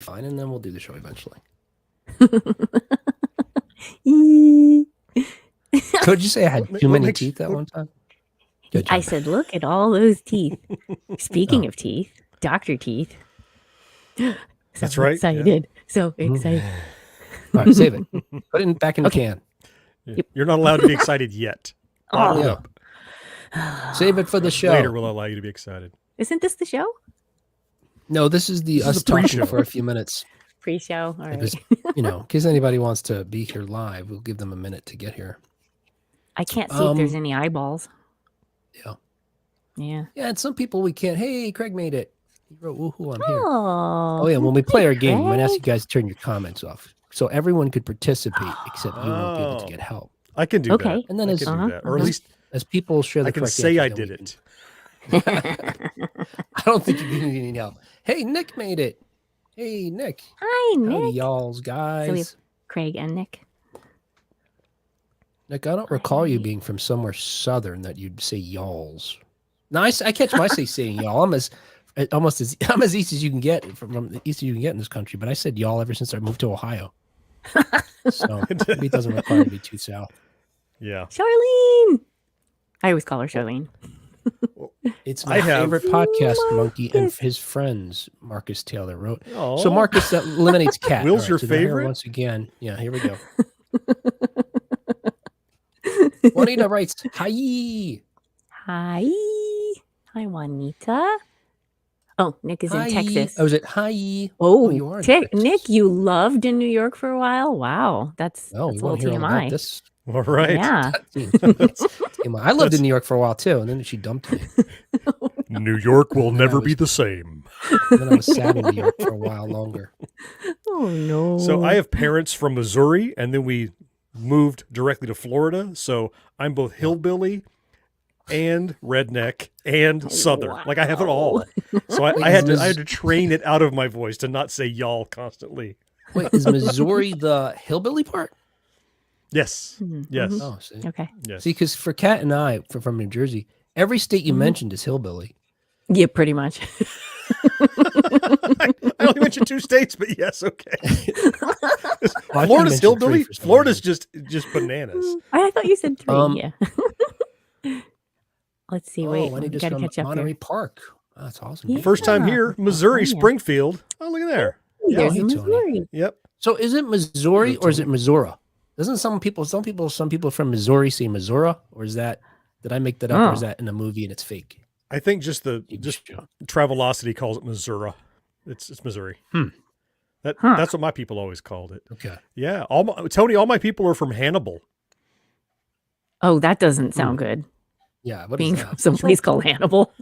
fine, and then we'll do the show eventually. Could you say I had too many teeth at one time? I said, look at all those teeth. Speaking of teeth, Dr. Teeth. That's right. Excited. Yeah. So excited. All right, save it. Put it back in the can. Yep. You're not allowed to be excited yet. Bottle it up. Save it for the show. Later we'll allow you to be excited. Isn't this the show? No, this is us talking for a few minutes. Pre-show. All right. In case anybody wants to be here live, we'll give them a minute to get here. I can't see if there's any eyeballs. Yeah. Yeah. Yeah, and some people we can't. Hey, Craig made it. He wrote, woohoo, I'm here. Oh, yeah, when we play our game, I'm going to ask you guys to turn your comments off. So everyone could participate, except you won't be able to get help. I can do that. And then or at least as people share the correct answer, I did it. I don't think you need any help. Hey, Nick made it. Hey, Nick. Hi, Nick. Howdy, y'all's guys. So we have Craig and Nick. Nick, I don't recall you being from somewhere southern that you'd say y'all's. No, I catch myself saying y'all. I'm as east as you can get from the east as you can get in this country, but I said y'all ever since I moved to Ohio. So maybe it doesn't require to be too south. Yeah. Charlene. I always call her Charlene. It's my favorite podcast monkey and his friends, Marcus Taylor wrote. Aww. So Marcus, that eliminates cat. Will's your favorite? Once again. Yeah, here we go. Juanita writes, hi. Hi. Hi, Juanita. Oh, Nick is in Texas. Oh, is it hi? Oh, you are Nick, you lived in New York for a while? Wow. That's a little TMI. All right. Yeah. I lived in New York for a while, too, and then she dumped me. New York will never be the same. And then I was sad in New York for a while longer. Oh, no. So I have parents from Missouri, and then we moved directly to Florida. So I'm both hillbilly and redneck and southern. Wow. Like I have it all. So I had to train it out of my voice to not say y'all constantly. Wait, is Missouri the hillbilly part? Yes. Mm-hmm. Yes. Oh, see. Okay. Yes. See, because for Kat and I, from New Jersey, every state you mentioned is hillbilly. Yeah, pretty much. I only mentioned 2 states, but yes, okay. Florida's hillbilly. Florida's just bananas. I thought you said 3. Yeah. Let's see. Wait, we got to catch up Monterey here. Park. Oh, that's awesome. Yeah. First time here, Missouri, Springfield. Oh, look at there. Yeah, Missouri. Yep. So is it Missouri or is it Missouri? Doesn't some people from Missouri say Missouri, or is that, did I make that up, or is that in a movie and it's fake? I think just Travelocity calls it Missouri. It's Missouri. That's what my people always called it. Okay. Yeah. Tony, all my people are from Hannibal. Oh, that doesn't sound good. Yeah. What being is that? from some place called Hannibal.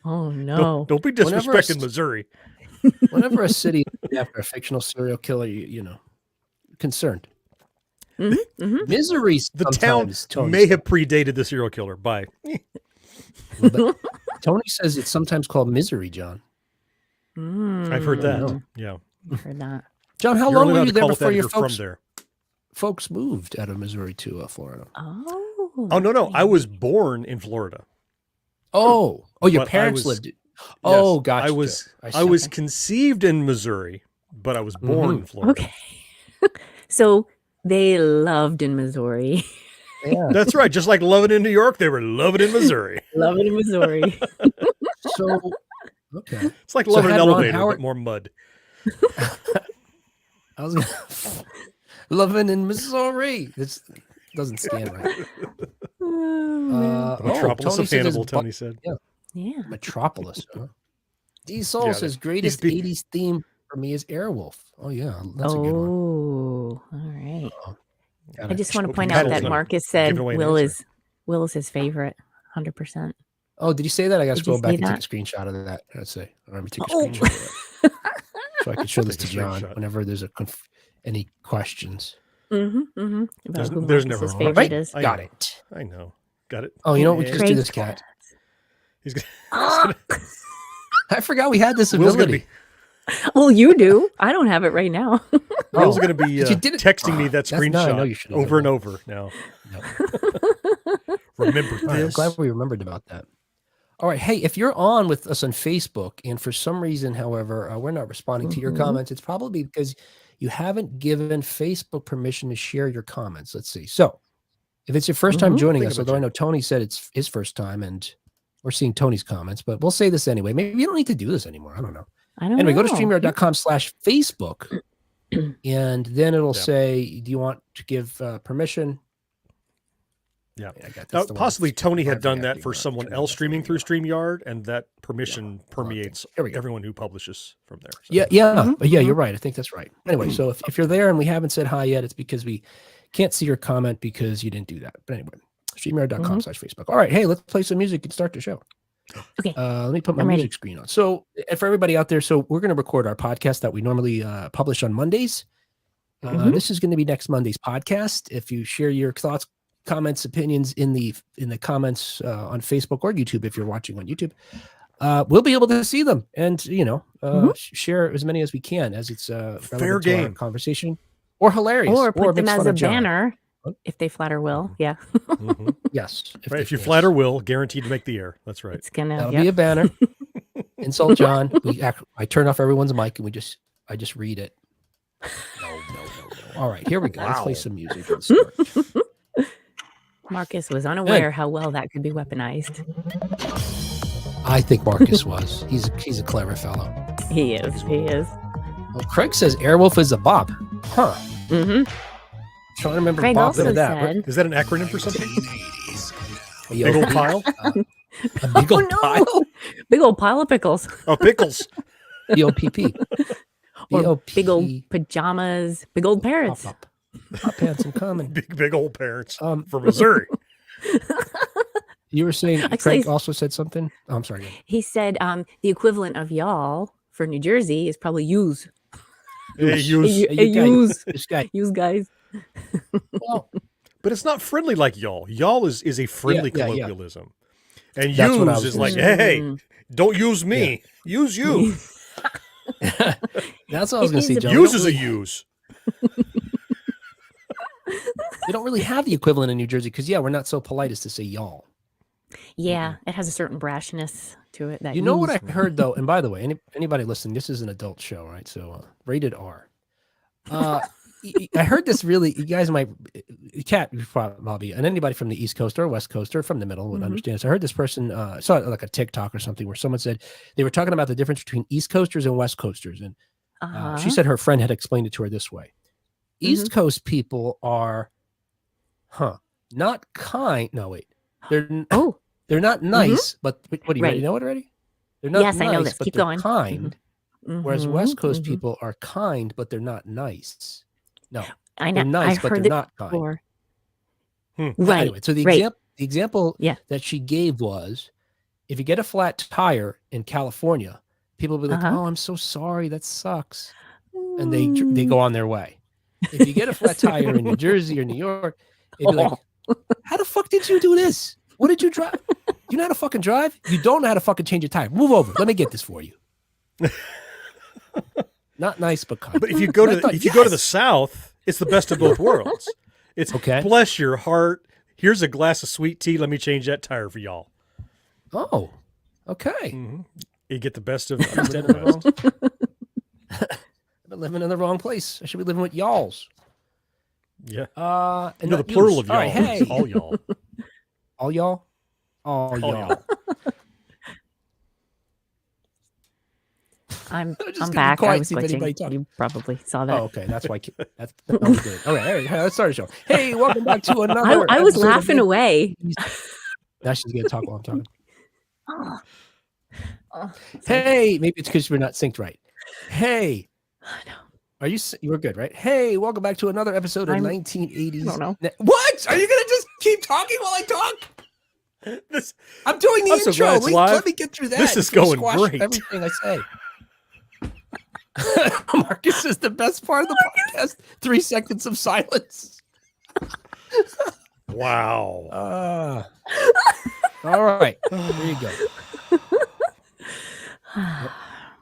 Oh no! Don't be disrespecting Missouri. Whenever a city after a fictional serial killer, you know, concerned. Misery. The town may have predated the serial killer by. But Tony says it's sometimes called Misery, John. I've heard that. Yeah, I've heard that. John, how long were you there before your folks moved out of Missouri to Florida? Oh no! I was born in Florida. Oh, your parents lived. Oh, gotcha. I was conceived in Missouri, but I was born in Florida. Okay. So they loved in Missouri. Yeah. That's right. Just like loving in New York, they were loving in Missouri. Loving in Missouri. So, okay. It's like loving an elevator, but more mud. I was loving in Missouri. This doesn't stand right. Metropolis of Hannibal, Tony said. Yeah. Metropolis. Huh? D Soul says greatest 80s theme for me is Airwolf. Oh, yeah. That's a good one. Oh, all right. I just want to point out that Marcus said Will is his favorite, 100%. Oh, did you say that? I got to scroll back and take a screenshot of that. Let's say. Let me take a screenshot of that. So I can show this to John whenever there's any questions. There's never wrong. Right? Got it. I know. Got it. Oh, you know what? We can just do this, Cat. He's gonna I forgot we had this ability. Well, you do. I don't have it right now. Will's going to be texting me that screenshot over and over now. No. Remember this. I'm glad we remembered about that. All right. Hey, if you're on with us on Facebook and for some reason, however, we're not responding to your comments, it's probably because you haven't given Facebook permission to share your comments. Let's see. So if it's your first time joining us, although I know Tony said it's his first time and we're seeing Tony's comments, but we'll say this anyway. Maybe you don't need to do this anymore. I don't know. Anyway, go to StreamYard.com/Facebook and then it'll say, do you want to give permission? Yeah. Now, possibly Tony had done that for someone else streaming through StreamYard, and that permission permeates everyone who publishes from there. So. Yeah, you're right. I think that's right. Anyway, so if you're there and we haven't said hi yet, it's because we can't see your comment because you didn't do that. But anyway, StreamYard.com/Facebook. All right, hey, let's play some music and start the show. Okay. Let me put my music screen on. So for everybody out there, so we're going to record our podcast that we normally publish on Mondays. This is going to be next Monday's podcast. If you share your thoughts, comments, opinions in the comments on Facebook or YouTube, if you're watching on YouTube, we'll be able to see them and share as many as we can as it's fair game conversation or hilarious or put them as a banner if they flatter Will. Yeah. Yes. If you flatter Will, guaranteed to make the air. That's right. It's gonna that'll be a banner. Insult John. I turn off everyone's mic and I just read it. No. All right, here we go. Let's play some music and start. Marcus was unaware how well that could be weaponized. I think Marcus was. He's a clever fellow. He is. Well, Craig says Airwolf is a bop. Huh. Trying to remember Craig bop also that. said, is that an acronym for something? Big old pile? A big old pile? Big old pile of pickles. Oh, pickles. B-O-P-P. Or big old pajamas, big old parrots. Pop pants in common. Big old parrots from Missouri. You were saying Craig also said something? Oh, I'm sorry. He said the equivalent of y'all for New Jersey is probably use. Use guys. Well, but it's not friendly like y'all. Y'all is a friendly colloquialism. And that's use is like, hey, don't use me. Use you. That's what I was going to say, John. Use is a use. We don't really have the equivalent in New Jersey because, we're not so polite as to say y'all. Yeah, it has a certain brashness to it. That you know what I heard, though? And by the way, anybody listening, this is an adult show, right? So rated R. I heard this really, you guys might, Kat, Bobby, and anybody from the East Coast or West Coast or from the middle would understand. So I heard this person, saw like a TikTok or something where someone said they were talking about the difference between East Coasters and West Coasters. And she said her friend had explained it to her this way. East Coast people are, not kind. No, wait. They're not nice, but what do you already know it already? They're not nice, I know this. but Keep they're going. kind. Whereas West Coast people are kind, but they're not nice. No, I know. They're nice, but they're not kind. Right. Anyway, so the example that she gave was, if you get a flat tire in California, people will be like, "Oh, I'm so sorry, that sucks," and they go on their way. If you get a flat tire in New Jersey or New York, they'd be like, "How the fuck did you do this? What did you drive? You know how to fucking drive? You don't know how to fucking change a tire. Move over. Let me get this for you." Not nice, but kind. But if you go to the South, it's the best of both worlds. It's bless your heart. Here's a glass of sweet tea. Let me change that tire for y'all. Oh, okay. You get the best of East and West. I've been living in the wrong place. I should be living with y'alls. Yeah. And the plural of y'all. Right, hey. All y'all. All y'all? All y'all. I'm back. I was glitching. You probably saw that. Oh, okay. That's why. That was good. Okay, let's start the show. Hey, welcome back to another. I was laughing away. Now she's gonna talk while I'm talking. Hey, maybe it's because we're not synced right. Hey, are you? You were good, right? Hey, welcome back to another episode of 1980s. I don't know. What? Are you gonna just keep talking while I talk? I'm doing the intro. So let me get through that. This is going great. Everything I say. Marcus is the best part of the podcast. 3 seconds of silence. Wow. All right. There you go.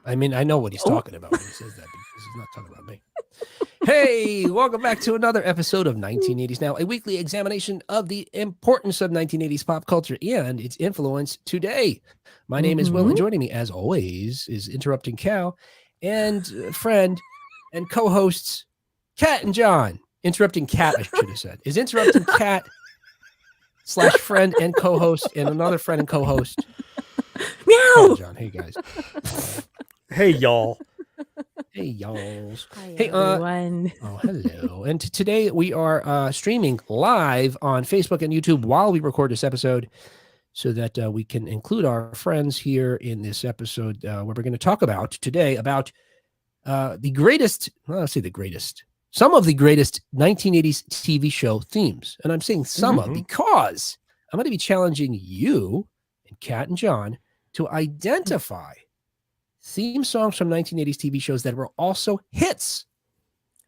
I mean, I know what he's talking about when he says that because he's not talking about me. Hey, welcome back to another episode of 1980s Now, a weekly examination of the importance of 1980s pop culture and its influence today. My name is Will, and joining me, as always, is Interrupting Cow and friend and co-hosts Cat and John. Interrupting Cat, I should have said. Is Interrupting Cat / friend and co-host and another friend and co-host. Meow! John, hey guys. Hey y'all. Hey y'alls. Hi, Hey, everyone. Oh, hello. And today we are streaming live on Facebook and YouTube while we record this episode so that we can include our friends here in this episode where we're going to talk about today about the greatest, well, I'll say the greatest, some of the greatest 1980s TV show themes. And I'm saying some of because I'm going to be challenging you and Kat and John to identify theme songs from 1980s TV shows that were also hits.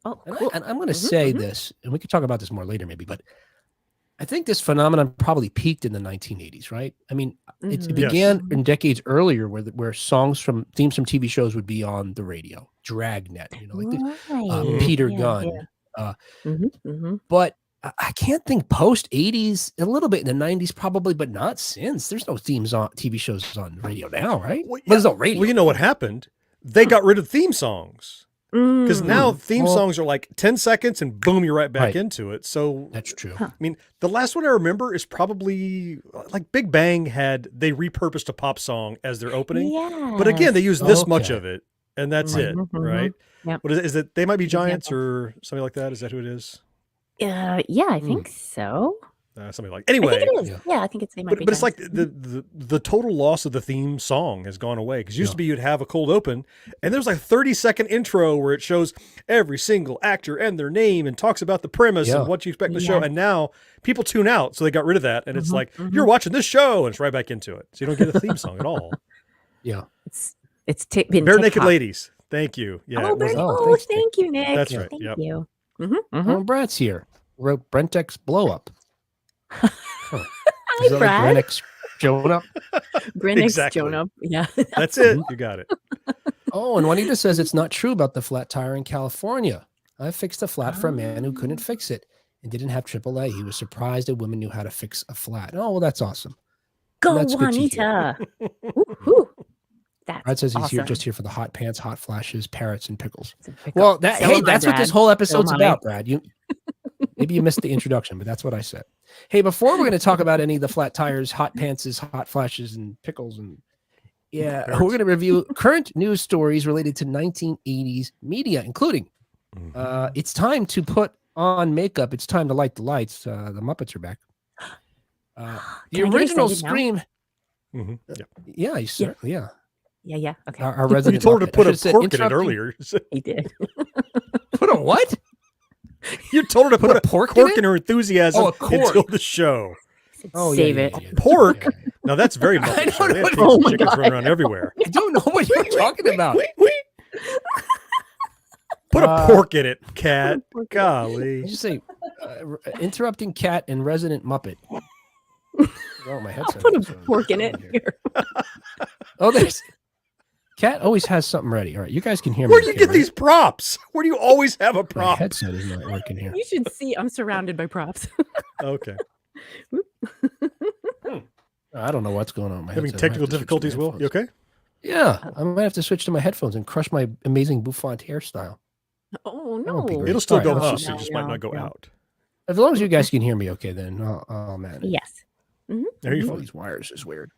Oh, cool. And I'm going to say this, and we could talk about this more later maybe, but I think this phenomenon probably peaked in the 1980s, right? I mean, it began in decades earlier where songs from themes from TV shows would be on the radio, Dragnet, like Peter Gunn. But I can't think post 80s, a little bit in the 90s probably, but not since. There's no themes on TV shows on the radio now, right? Well, There's no radio. Well, you know what happened? They got rid of theme songs. Because now theme songs are like 10 seconds and boom, you're right back into it. So that's true. I mean, the last one I remember is probably like Big Bang they repurposed a pop song as their opening. Yeah. But again, they use this much of it and that's it, right? Yep. What is it? They Might Be Giants or something like that? Is that who it is? Yeah, I think so. Something like anyway. I think it is. Yeah, I think it's They Might Be But it's Giants. like the total loss of the theme song has gone away because used to be you'd have a cold open and there's like a 30-second intro where it shows every single actor and their name and talks about the premise and what you expect the show. And now people tune out, so they got rid of that and it's like you're watching this show and it's right back into it, so you don't get a theme song at all. Yeah, it's been Bare TikTok. Naked Ladies. Thank you. Yeah. Thank you, Nick. That's right. Thank Yep. you. Brad's here. Wrote Brentex's Blow Up. Hi, Brad. Like Brennick's showing up. Brennick's Exactly. showing up. Yeah. That's it. You got it. Oh, and Juanita says it's not true about the flat tire in California. I fixed a flat for a man who couldn't fix it and didn't have AAA. He was surprised a woman knew how to fix a flat. Oh, well, that's awesome. Go, That's good to Juanita. Woo-hoo. That's Brad says he's awesome. just here for the hot pants, hot flashes, parrots, and pickles. Pick Well, up. that's Mommy, what this Brad. whole episode's Mommy. about, Brad. Maybe you missed the introduction, but that's what I said. Hey, before we're going to talk about any of the flat tires, hot pantses, hot flashes, and pickles, and we're going to review current news stories related to 1980s media, including it's time to put on makeup. It's time to light the lights. The Muppets are back. The Can I get original excited now? Scream. Yeah. You certainly, yeah. Yeah. Okay. Our You resident. told her to Muppet. put I a should have said cork in it interrupting- earlier. He did. Put a what? You told her to put a pork cork in in her enthusiasm Oh, a cork. until the show. Oh, Save yeah, it. yeah, yeah. Pork? Yeah, yeah. Now that's very much. I don't know what- Oh my chickens God. running around everywhere. I don't know what you're talking about. Put a pork in it, cat. Golly. I just say interrupting cat and resident Muppet. Oh, my headset. Put a is pork in it. here. Oh, there's Cat always has something ready. All right, you guys can hear me. Where do you okay, get right? these props? Where do you always have a My prop? headset is not working here. You should see. I'm surrounded by props. Okay. I don't know what's going on. With my Having headset. I might technical have to switch to difficulties, my Will? You headphones. okay? Yeah, I might have to switch to my headphones and crush my amazing bouffant hairstyle. Oh That would be no. great. It'll still All go right, up. let's It just- just might not go out. As long as you guys can hear me, okay, then. Oh man. Yes. There you All go. these wires is weird.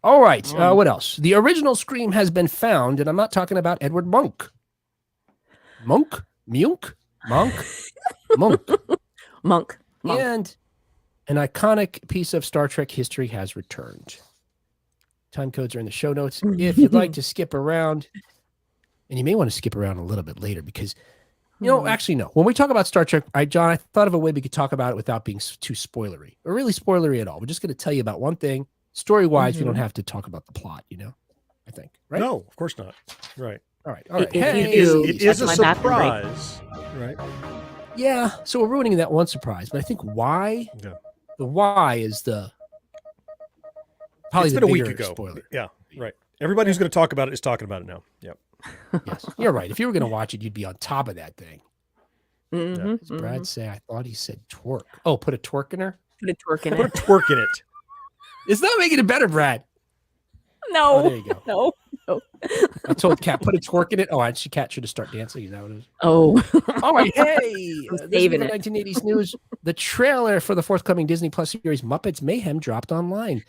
All right, what else? The original Scream has been found, and I'm not talking about Edward Monk. Monk? Monk? Monk. And an iconic piece of Star Trek history has returned. Time codes are in the show notes. If you'd like to skip around, and you may want to skip around a little bit later because, actually, no. When we talk about Star Trek, John, I thought of a way we could talk about it without being too spoilery or really spoilery at all. We're just going to tell you about one thing. Story-wise, we don't have to talk about the plot, I think, right? No, of course not. Right. All right. All right. If you Hey, do, It is a That's my bathroom break. surprise. Right. yeah. So we're ruining that one surprise, but I think why Yeah. the why is probably It's the been a week bigger ago. spoiler. Yeah. Right. Everybody who's going to talk about it is talking about it now. Yep. Yes, you're right. If you were going to watch it, you'd be on top of that thing. Mhm, Does Brad say, I thought he said twerk. Oh, put a twerk in her? Put a twerk in Put a it. twerk in it. It's not making it better, Brad. No. Oh, there you go. No. I told Kat, put a twerk in it. Oh, Kat should have started dancing. Is that what it is? Oh. All right. Hey, I'm this is saving the it. 1980s news. The trailer for the forthcoming Disney Plus series Muppets Mayhem dropped online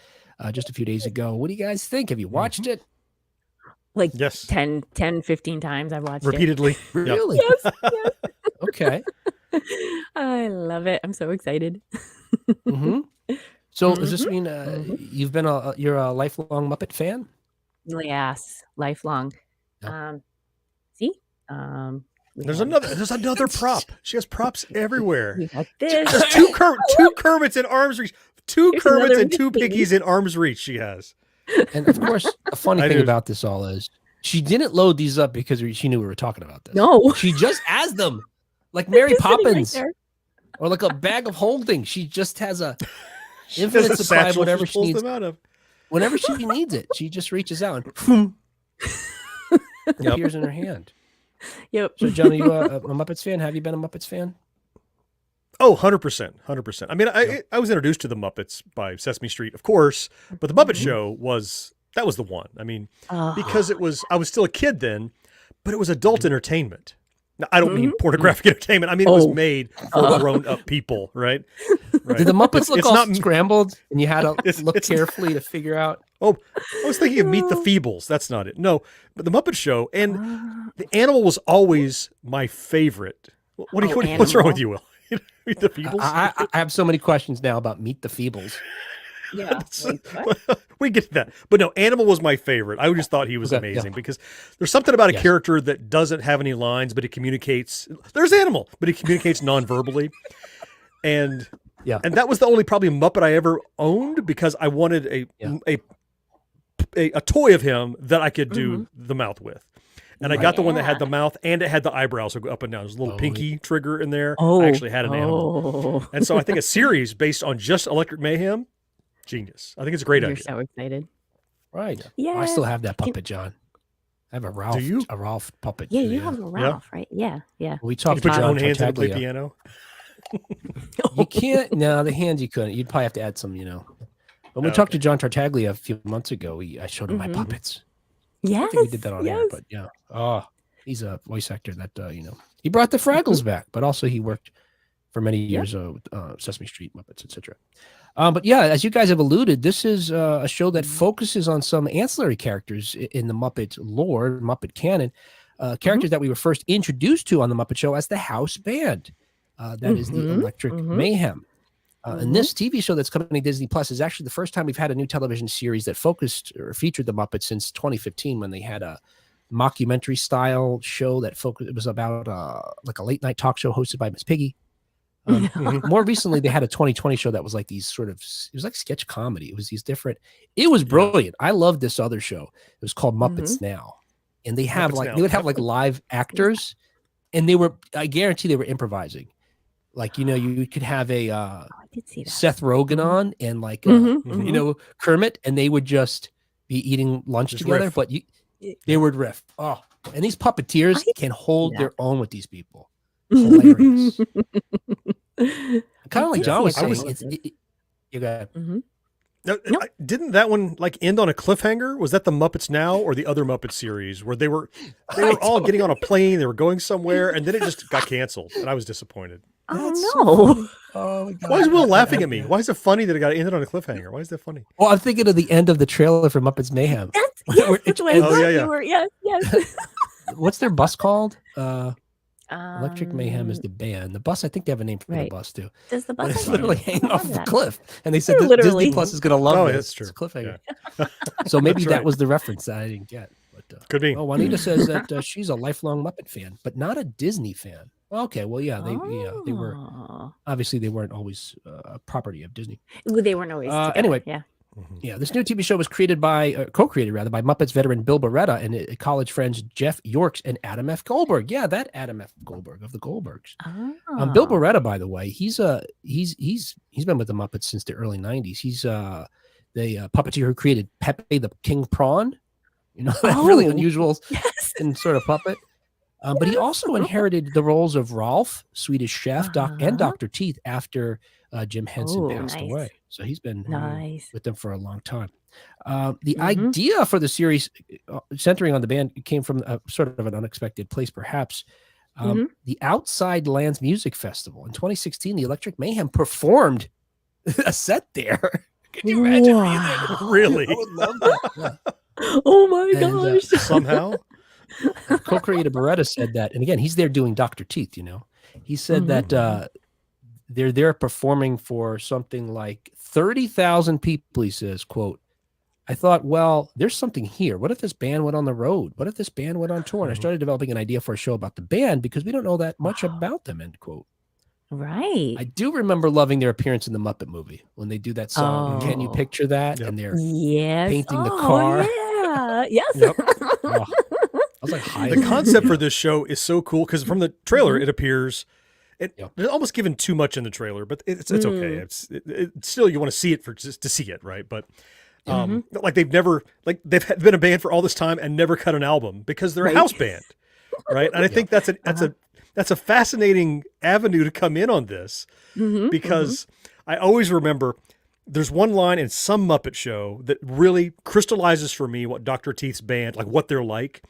just a few days ago. What do you guys think? Have you watched it? Like Yes. 10, 15 times I've watched Repeatedly. it. Really? Yes. Okay. I love it. I'm so excited. Mm-hmm. So does this mean you've been you're a lifelong Muppet fan? Yes, lifelong. Yep. See? There's another prop. She has props everywhere. We got this. There's two Kermits in arm's reach. Two There's Kermits another and two Mickey. Piggies in arm's reach she has. And of course, a funny thing about this all is she didn't load these up because she knew we were talking about this. No. She just has them. Like Mary Just sitting right Poppins. there. Or like a bag of holding. She just has a She infinite has a supply of satchel whatever she she pulls needs. them out of. Whenever she needs it, she just reaches out and it appears in her hand. Yep. So, John, are you a Muppets fan? Have you been a Muppets fan? Oh, 100%. 100%. I mean, I was introduced to the Muppets by Sesame Street, of course, but the Muppet Show was the one. I mean, because I was still a kid then, but it was adult entertainment. Now, I don't mean pornographic entertainment. I mean, it was made for grown-up people, right? Did the Muppets look it's all not scrambled and you had to look it's carefully to figure out? Oh, I was thinking of Meet the Feebles. That's not it. No, but the Muppet Show and the animal was always my favorite. What's wrong with you, Will? Meet the Feebles? I have so many questions now about Meet the Feebles. Yeah. We get to that. But no, Animal was my favorite. I just thought he was amazing because there's something about a character that doesn't have any lines, but he communicates. There's Animal, but he communicates non-verbally. And that was the only probably Muppet I ever owned because I wanted a toy of him that I could do the mouth with. And I got the one that had the mouth and it had the eyebrows go up and down. There's a little pinky trigger in there. I actually had an animal. And so I think a series based on just Electric Mayhem, genius. I think it's a great idea. You're so excited. Right. Yeah. I still have that puppet, John. I have a Ralph. Do you? A Ralph puppet. Yeah, you have a Ralph, right? Yeah. We talked You to put your John own hands in and play Tartaglia. piano? You can't. No, the hands you couldn't. You'd probably have to add some, When we talked to John Tartaglia a few months ago, I showed him my puppets. Yes. I think we did that on air, but yeah. Oh, he's a voice actor that, he brought the Fraggles back, but also he worked for many years with Sesame Street, Muppets, etc. But yeah, as you guys have alluded, this is a show that focuses on some ancillary characters in the Muppet lore, Muppet canon, characters that we were first introduced to on the Muppet Show as the house band. That is the Electric Mayhem. And this TV show that's coming to Disney Plus is actually the first time we've had a new television series that focused or featured the Muppets since 2015 when they had a mockumentary style show that focused. It was about like a late night talk show hosted by Miss Piggy. More recently, they had a 2020 show that was like these sort of, it was like sketch comedy. It was these different, it was brilliant. I loved this other show. It was called Muppets Now. And they have they would have like live actors and they were, I guarantee they were improvising. Like, you could have a Seth Rogen on and like, Kermit, and they would just be eating lunch together, riff. but they would riff. Oh, and these puppeteers can hold their own with these people. Hilarious. Kind of like John was saying. You got Didn't that one like end on a cliffhanger? Was that the Muppets Now or the other Muppet series where they were all getting on a plane, they were going somewhere, and then it just got canceled, and I was disappointed. Oh no! Oh my God. Why is Will laughing at me? Why is it funny that it got ended on a cliffhanger? Why is that funny? Well, I'm thinking of the end of the trailer for Muppets Mayhem. That's what I thought you were. Yes. What's their bus called? Electric Mayhem is the band. The bus, I think they have a name for the bus too. Does the bus it's literally hanging off the cliff? And they said Disney Plus is going to love it. That's true. It's a cliffhanger. Yeah. So maybe that was the reference that I didn't get. But, could be. Oh, Juanita says that she's a lifelong Muppet fan, but not a Disney fan. Okay, well, yeah, they were obviously they weren't always a property of Disney. They weren't always together. Anyway. Yeah. Yeah, this new TV show was co-created by Muppets veteran Bill Beretta and college friends Jeff Yorks and Adam F. Goldberg. Yeah, that Adam F. Goldberg of the Goldbergs. Bill Beretta, by the way, he's been with the Muppets since the early '90s. He's the puppeteer who created Pepe the King Prawn. That really unusual and sort of puppet. But he also inherited the roles of Rolf, Swedish Chef, and Dr. Teeth after Jim Henson passed away. So he's been with them for a long time. The idea for the series centering on the band came from sort of an unexpected place, perhaps. The Outside Lands Music Festival. In 2016, the Electric Mayhem performed a set there. Can you imagine? Really? I would love that. Yeah. Oh my gosh. Somehow. Co-creator Beretta said that, and again, he's there doing Dr. Teeth, He said that they're there performing for something like 30,000 people, he says, quote, I thought, well, there's something here. What if this band went on the road? What if this band went on tour? And I started developing an idea for a show about the band because we don't know that much about them, end quote. Right. I do remember loving their appearance in the Muppet movie when they do that song. Can you picture that? Yep. And they're painting the car. Yeah. Yes. Yep. I was like, the concept for this show is so cool because from the trailer, it appears they're almost given too much in the trailer, but it's okay. It's still, you want to see it to see it, right? But like they've been a band for all this time and never cut an album because they're a house band, right? And I think that's a fascinating avenue to come in on this because I always remember there's one line in some Muppet show that really crystallizes for me what Dr. Teeth's band, like what they're like.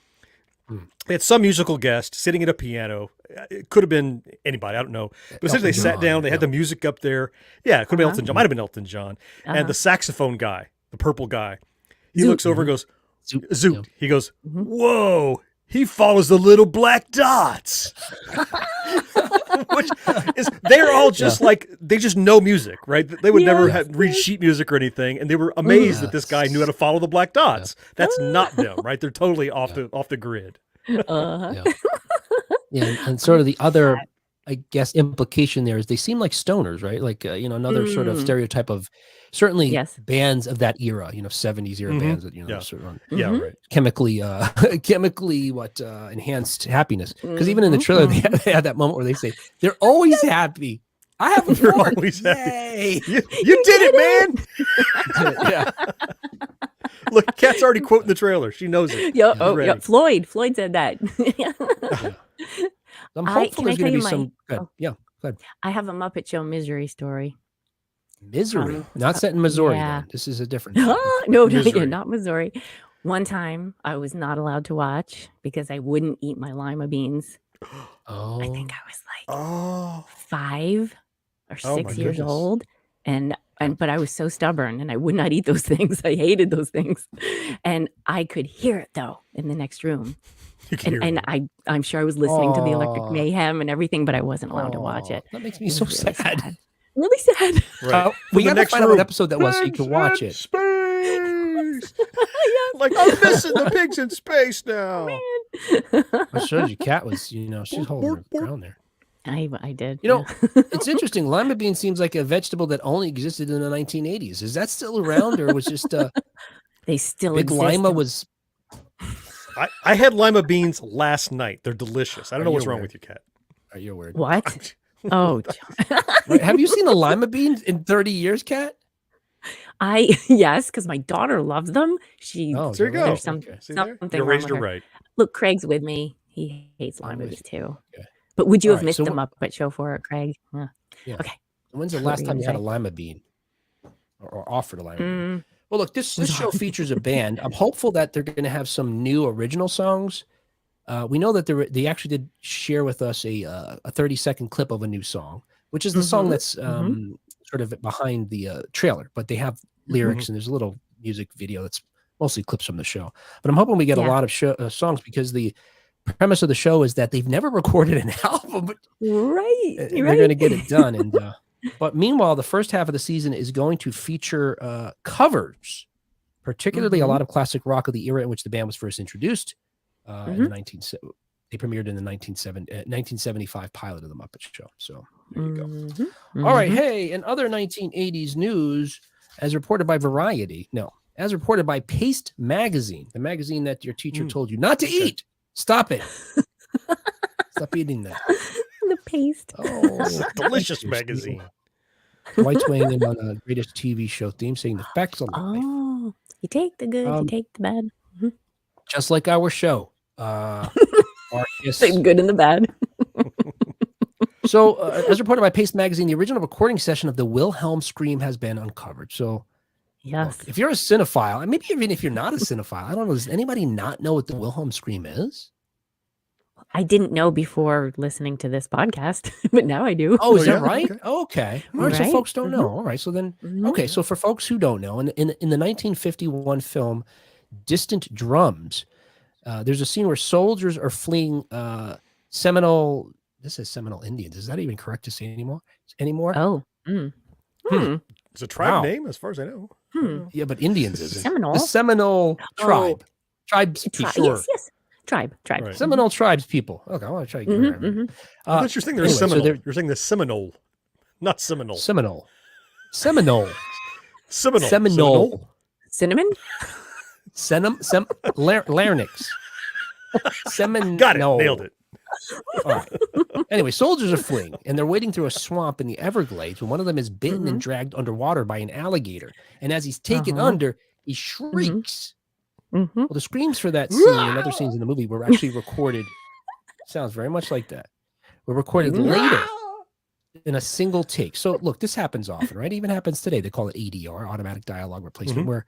They had some musical guest sitting at a piano. It could have been anybody, I don't know. But essentially they sat down, they had the music up there. Yeah, it could have been Elton John, might have been Elton John. And the saxophone guy, the purple guy, he looks over and goes, Zoot. He goes, whoa, he follows the little black dots. Which is, they're all just like, they just know music, right? They would never read sheet music or anything. And they were amazed that this guy knew how to follow the black dots. That's not them, right? They're totally off the grid. And sort of the other, I guess, implication there is they seem like stoners, right? Like, another sort of stereotype of certainly bands of that era, 70s era bands that, sort of right. chemically enhanced happiness. Because even in the trailer, they had that moment where they say, they're always happy. I have They're always happy. You did it, man. Yeah. Look, Kat's already quoting the trailer. She knows it. Yeah. Floyd said that. I'm hopeful there's going to be some. Go ahead. I have a Muppet Show misery story. Misery, not set in Missouri. Then. This is a different. No, not Missouri. One time, I was not allowed to watch because I wouldn't eat my lima beans. I think I was like 5 or 6 years old, but I was so stubborn and I would not eat those things. I hated those things, and I could hear it though in the next room. And I'm sure I was listening to the Electric Mayhem and everything, but I wasn't allowed to watch it. That makes me so really sad. Really sad. Right. We got to find out what episode that was so you can watch it. Space. Like, I'm missing the pigs in space now. I showed you, Kat was, she's holding her ground there. I did. It's interesting. Lima bean seems like a vegetable that only existed in the 1980s. Is that still around, or was just they still big exist? lima was. I had lima beans last night. They're delicious. I don't know what's wrong with you, Kat. Are you weird? What? Oh, have you seen a lima bean in 30 years, Kat? Yes, because my daughter loves them. There you go. Something you raised her right. Look, Craig's with me. He hates lima beans too. Okay. But would you have missed the Muppet Show for it, Craig? Yeah. Okay. When's the last time you had a lima bean or offered a lima bean? Well, look, this show features a band. I'm hopeful that they're going to have some new original songs. We know that they actually did share with us a 30-second clip of a new song, which is the song that's sort of behind the trailer, but they have lyrics and there's a little music video that's mostly clips from the show. But I'm hoping we get a lot of songs because the premise of the show is that they've never recorded an album, but they're going to get it done. And but meanwhile, the first half of the season is going to feature covers, particularly a lot of classic rock of the era in which the band was first introduced. They premiered in the 1975 pilot of the Muppet Show. So there you go. All right. Hey, in other 1980s news, as reported by as reported by Paste Magazine, the magazine that your teacher told you not to eat. Stop it. Stop eating that. The Paste. Delicious magazine. Dwight's weighing in on a greatest TV show theme, saying the facts on you take the good, you take the bad. Just like our show. The good and the bad. So, as reported by Paste Magazine, the original recording session of the Wilhelm scream has been uncovered. So, yes, look, if you're a cinephile, and maybe even if you're not a cinephile, I don't know, does anybody not know what the Wilhelm scream is? I didn't know before listening to this podcast, but now I do. Oh, is that right? Okay. All right, Right? so folks don't know. All right, so then, okay, so for folks who don't know, in the 1951 film Distant Drums, there's a scene where soldiers are fleeing Seminole. This is Seminole Indians. Is that even correct to say anymore? Oh. It's a tribe name, as far as I know. Yeah, but Indians isn't. Seminole? The Seminole tribe. Tribes people. Sure. Yes. Tribe. Right. Seminole tribes people. Okay, I want to try to get it right. I thought you're saying there's Seminole. So you're saying the Seminole, not Seminole. Seminole. Cinnamon? Larynx. Seminole. Got it. Nailed it. All right. Anyway, soldiers are fleeing, and they're wading through a swamp in the Everglades when one of them is bitten and dragged underwater by an alligator. And as he's taken under, he shrieks. Well, the screams for that scene and other scenes in the movie were actually recorded. Sounds very much like that. Were recorded later in a single take. So, look, this happens often, right? It even happens today. They call it ADR, automatic dialogue replacement, where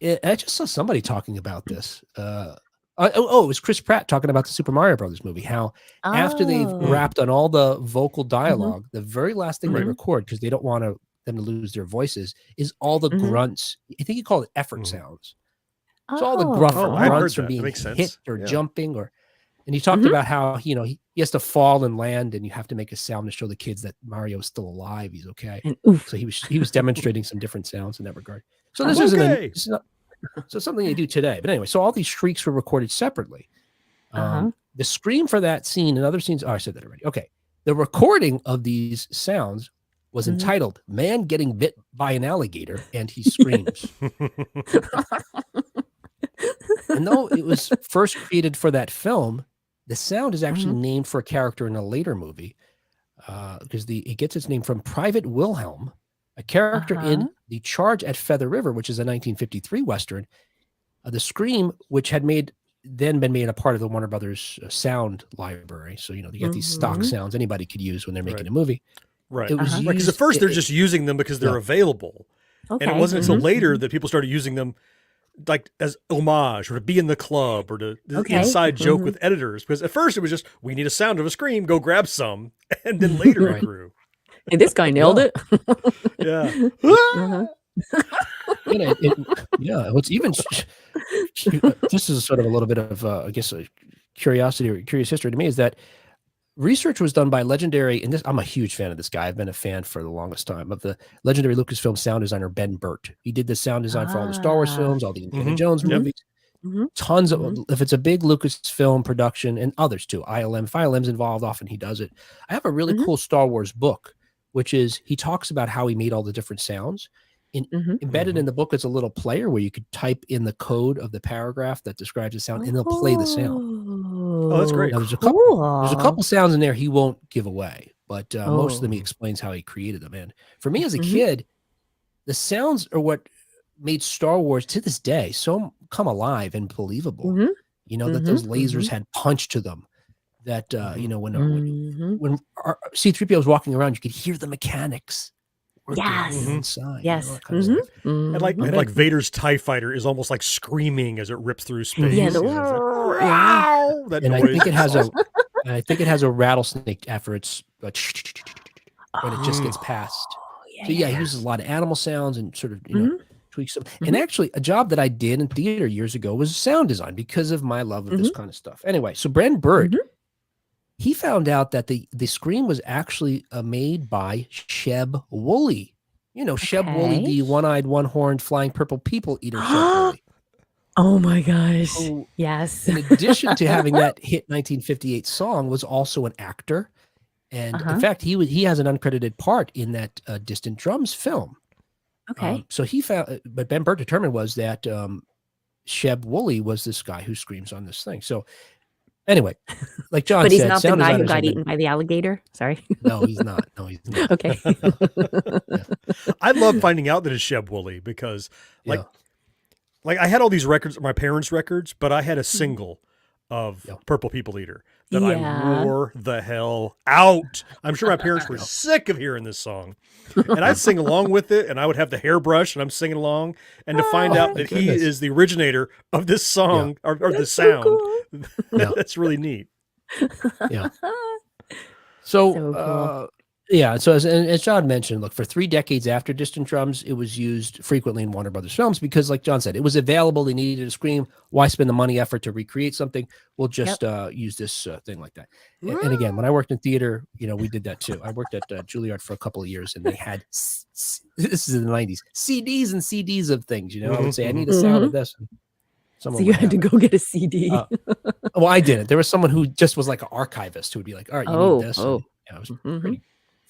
I just saw somebody talking about this. It was Chris Pratt talking about the Super Mario Brothers movie, how after they've wrapped on all the vocal dialogue, the very last thing they record, because they don't want them to lose their voices, is all the grunts. I think he called it effort sounds. So all the grunts from being hit or jumping, and he talked about how he has to fall and land, and you have to make a sound to show the kids that Mario is still alive. He's okay. So he was demonstrating some different sounds in that regard. So this isn't so something they do today. But anyway, so all these shrieks were recorded separately. The scream for that scene and other scenes. Oh, I said that already. Okay. The recording of these sounds was entitled "Man Getting Bit by an Alligator and He Screams." And though it was first created for that film, the sound is actually named for a character in a later movie, because it gets its name from Private Wilhelm, a character in The Charge at Feather River, which is a 1953 Western. The scream, which had been made a part of the Warner Brothers sound library. So, you get these stock sounds anybody could use when they're making a movie. Right. Because at first they're just using them because they're available. Okay. And it wasn't until later that people started using them like as homage or to be in the club or to inside joke with editors. Because at first it was just, we need a sound of a scream, go grab some. And then later it grew. And this guy nailed it. Yeah. What's even this is sort of a little bit of I guess a curiosity or curious history to me is that research was done by legendary, and I'm a huge fan of this guy. I've been a fan for the longest time of the legendary Lucasfilm sound designer Ben Burt. He did the sound design for all the Star Wars films, all the Indiana Jones movies, tons of. If it's a big Lucasfilm production, and others too, ILM. If ILM's involved, often he does it. I have a really cool Star Wars book, which is he talks about how he made all the different sounds. Embedded in the book is a little player where you could type in the code of the paragraph that describes the sound, and they'll play the sound. Oh, that's great. Now, there's a couple sounds in there he won't give away, but most of them he explains how he created them. And for me as a kid, the sounds are what made Star Wars to this day so come alive and believable. That those lasers had punch to them. That when C-3PO was walking around, you could hear the mechanics. Inside, and like Vader's TIE fighter is almost like screaming as it rips through space. Yeah, that and noise. I think it has a rattlesnake after it's when it just gets past. So he uses a lot of animal sounds and sort of tweaks them. And actually, a job that I did in theater years ago was sound design because of my love of this kind of stuff. Anyway, so Ben Burt. He found out that the scream was actually made by Sheb Woolley. Sheb Woolley, the one-eyed, one-horned, flying purple people eater. Sheb Woolley. Oh my gosh! So, yes. In addition to having that hit 1958 song, was also an actor, and in fact, he has an uncredited part in that Distant Drums film. Okay. So he found, but Ben Burt determined was that Sheb Woolley was this guy who screams on this thing. So. Anyway, like John said, but he's not the guy who got eaten by the alligator. Sorry. No, he's not. Okay. I love finding out that it's Sheb Woolley because, like I had all these records, my parents' records, but I had a single of Purple People Eater that Yeah. I wore the hell out. I'm sure my parents were sick of hearing this song. And I'd sing along with it, and I would have the hairbrush, and I'm singing along. And to find out that he is the originator of this song or the sound, cool. that's really neat. Yeah. So, cool. So as John mentioned, look, for 3 decades after Distant Drums, it was used frequently in Warner Brothers films because, like John said, it was available. They needed a scream. Why spend the money effort to recreate something? We'll just use this thing like that. And again, when I worked in theater, we did that too. I worked at Juilliard for a couple of years, and they had this is in the 90s, CDs and CDs of things. I would say I need a sound of this. So you had to go get a CD. Well, I didn't. There was someone who just was like an archivist who would be like, "All right, you need this." And, it was pretty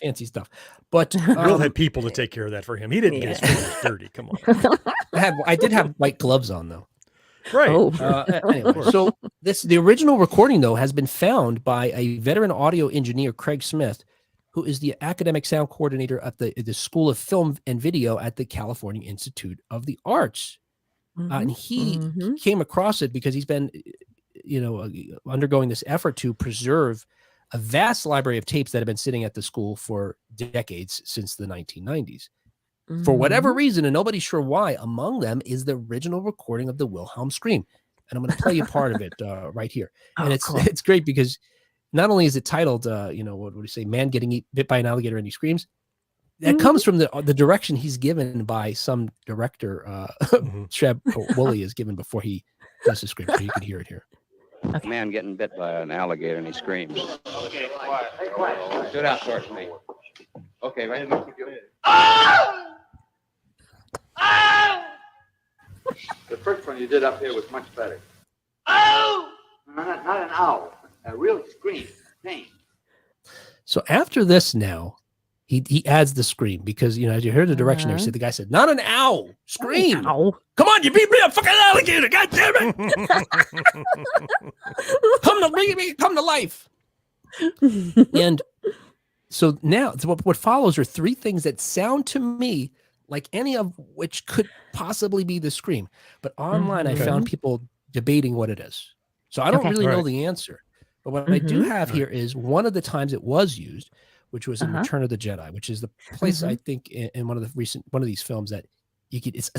fancy stuff. But Will had people to take care of that for him. He didn't get his fingers dirty. Come on. I did have white gloves on though. Right. Anyway, so the original recording though has been found by a veteran audio engineer, Craig Smith, who is the academic sound coordinator at the School of Film and Video at the California Institute of the Arts. And he came across it because he's been, undergoing this effort to preserve a vast library of tapes that have been sitting at the school for decades since the 1990s. For whatever reason, and nobody's sure why, among them is the original recording of the Wilhelm scream. And I'm going to play you part of it right here. And it's great because not only is it titled, what would you say, Man Getting Bit by an Alligator and He Screams, that comes from the direction he's given by some director, Sheb Woolley is given before he does the scream. So you can hear it here. Okay. Man getting bit by an alligator and he screams. Okay, quiet. Hey, quiet. Sit out towards me. Okay, right. Oh! Oh! The first one you did up here was much better. Oh! Not an owl. A real scream. Pain. So after this now, he adds the scream because, as you heard the direction there, the guy said, not an owl, scream. Ow. Come on, you beat me a fucking alligator, God damn it. Come to life. And so now what follows are 3 things that sound to me like any of which could possibly be the scream. But online, I found people debating what it is. So I don't really know the answer. But what I do have here is one of the times it was used, which was in Return of the Jedi, which is the place I think in one of these films that it's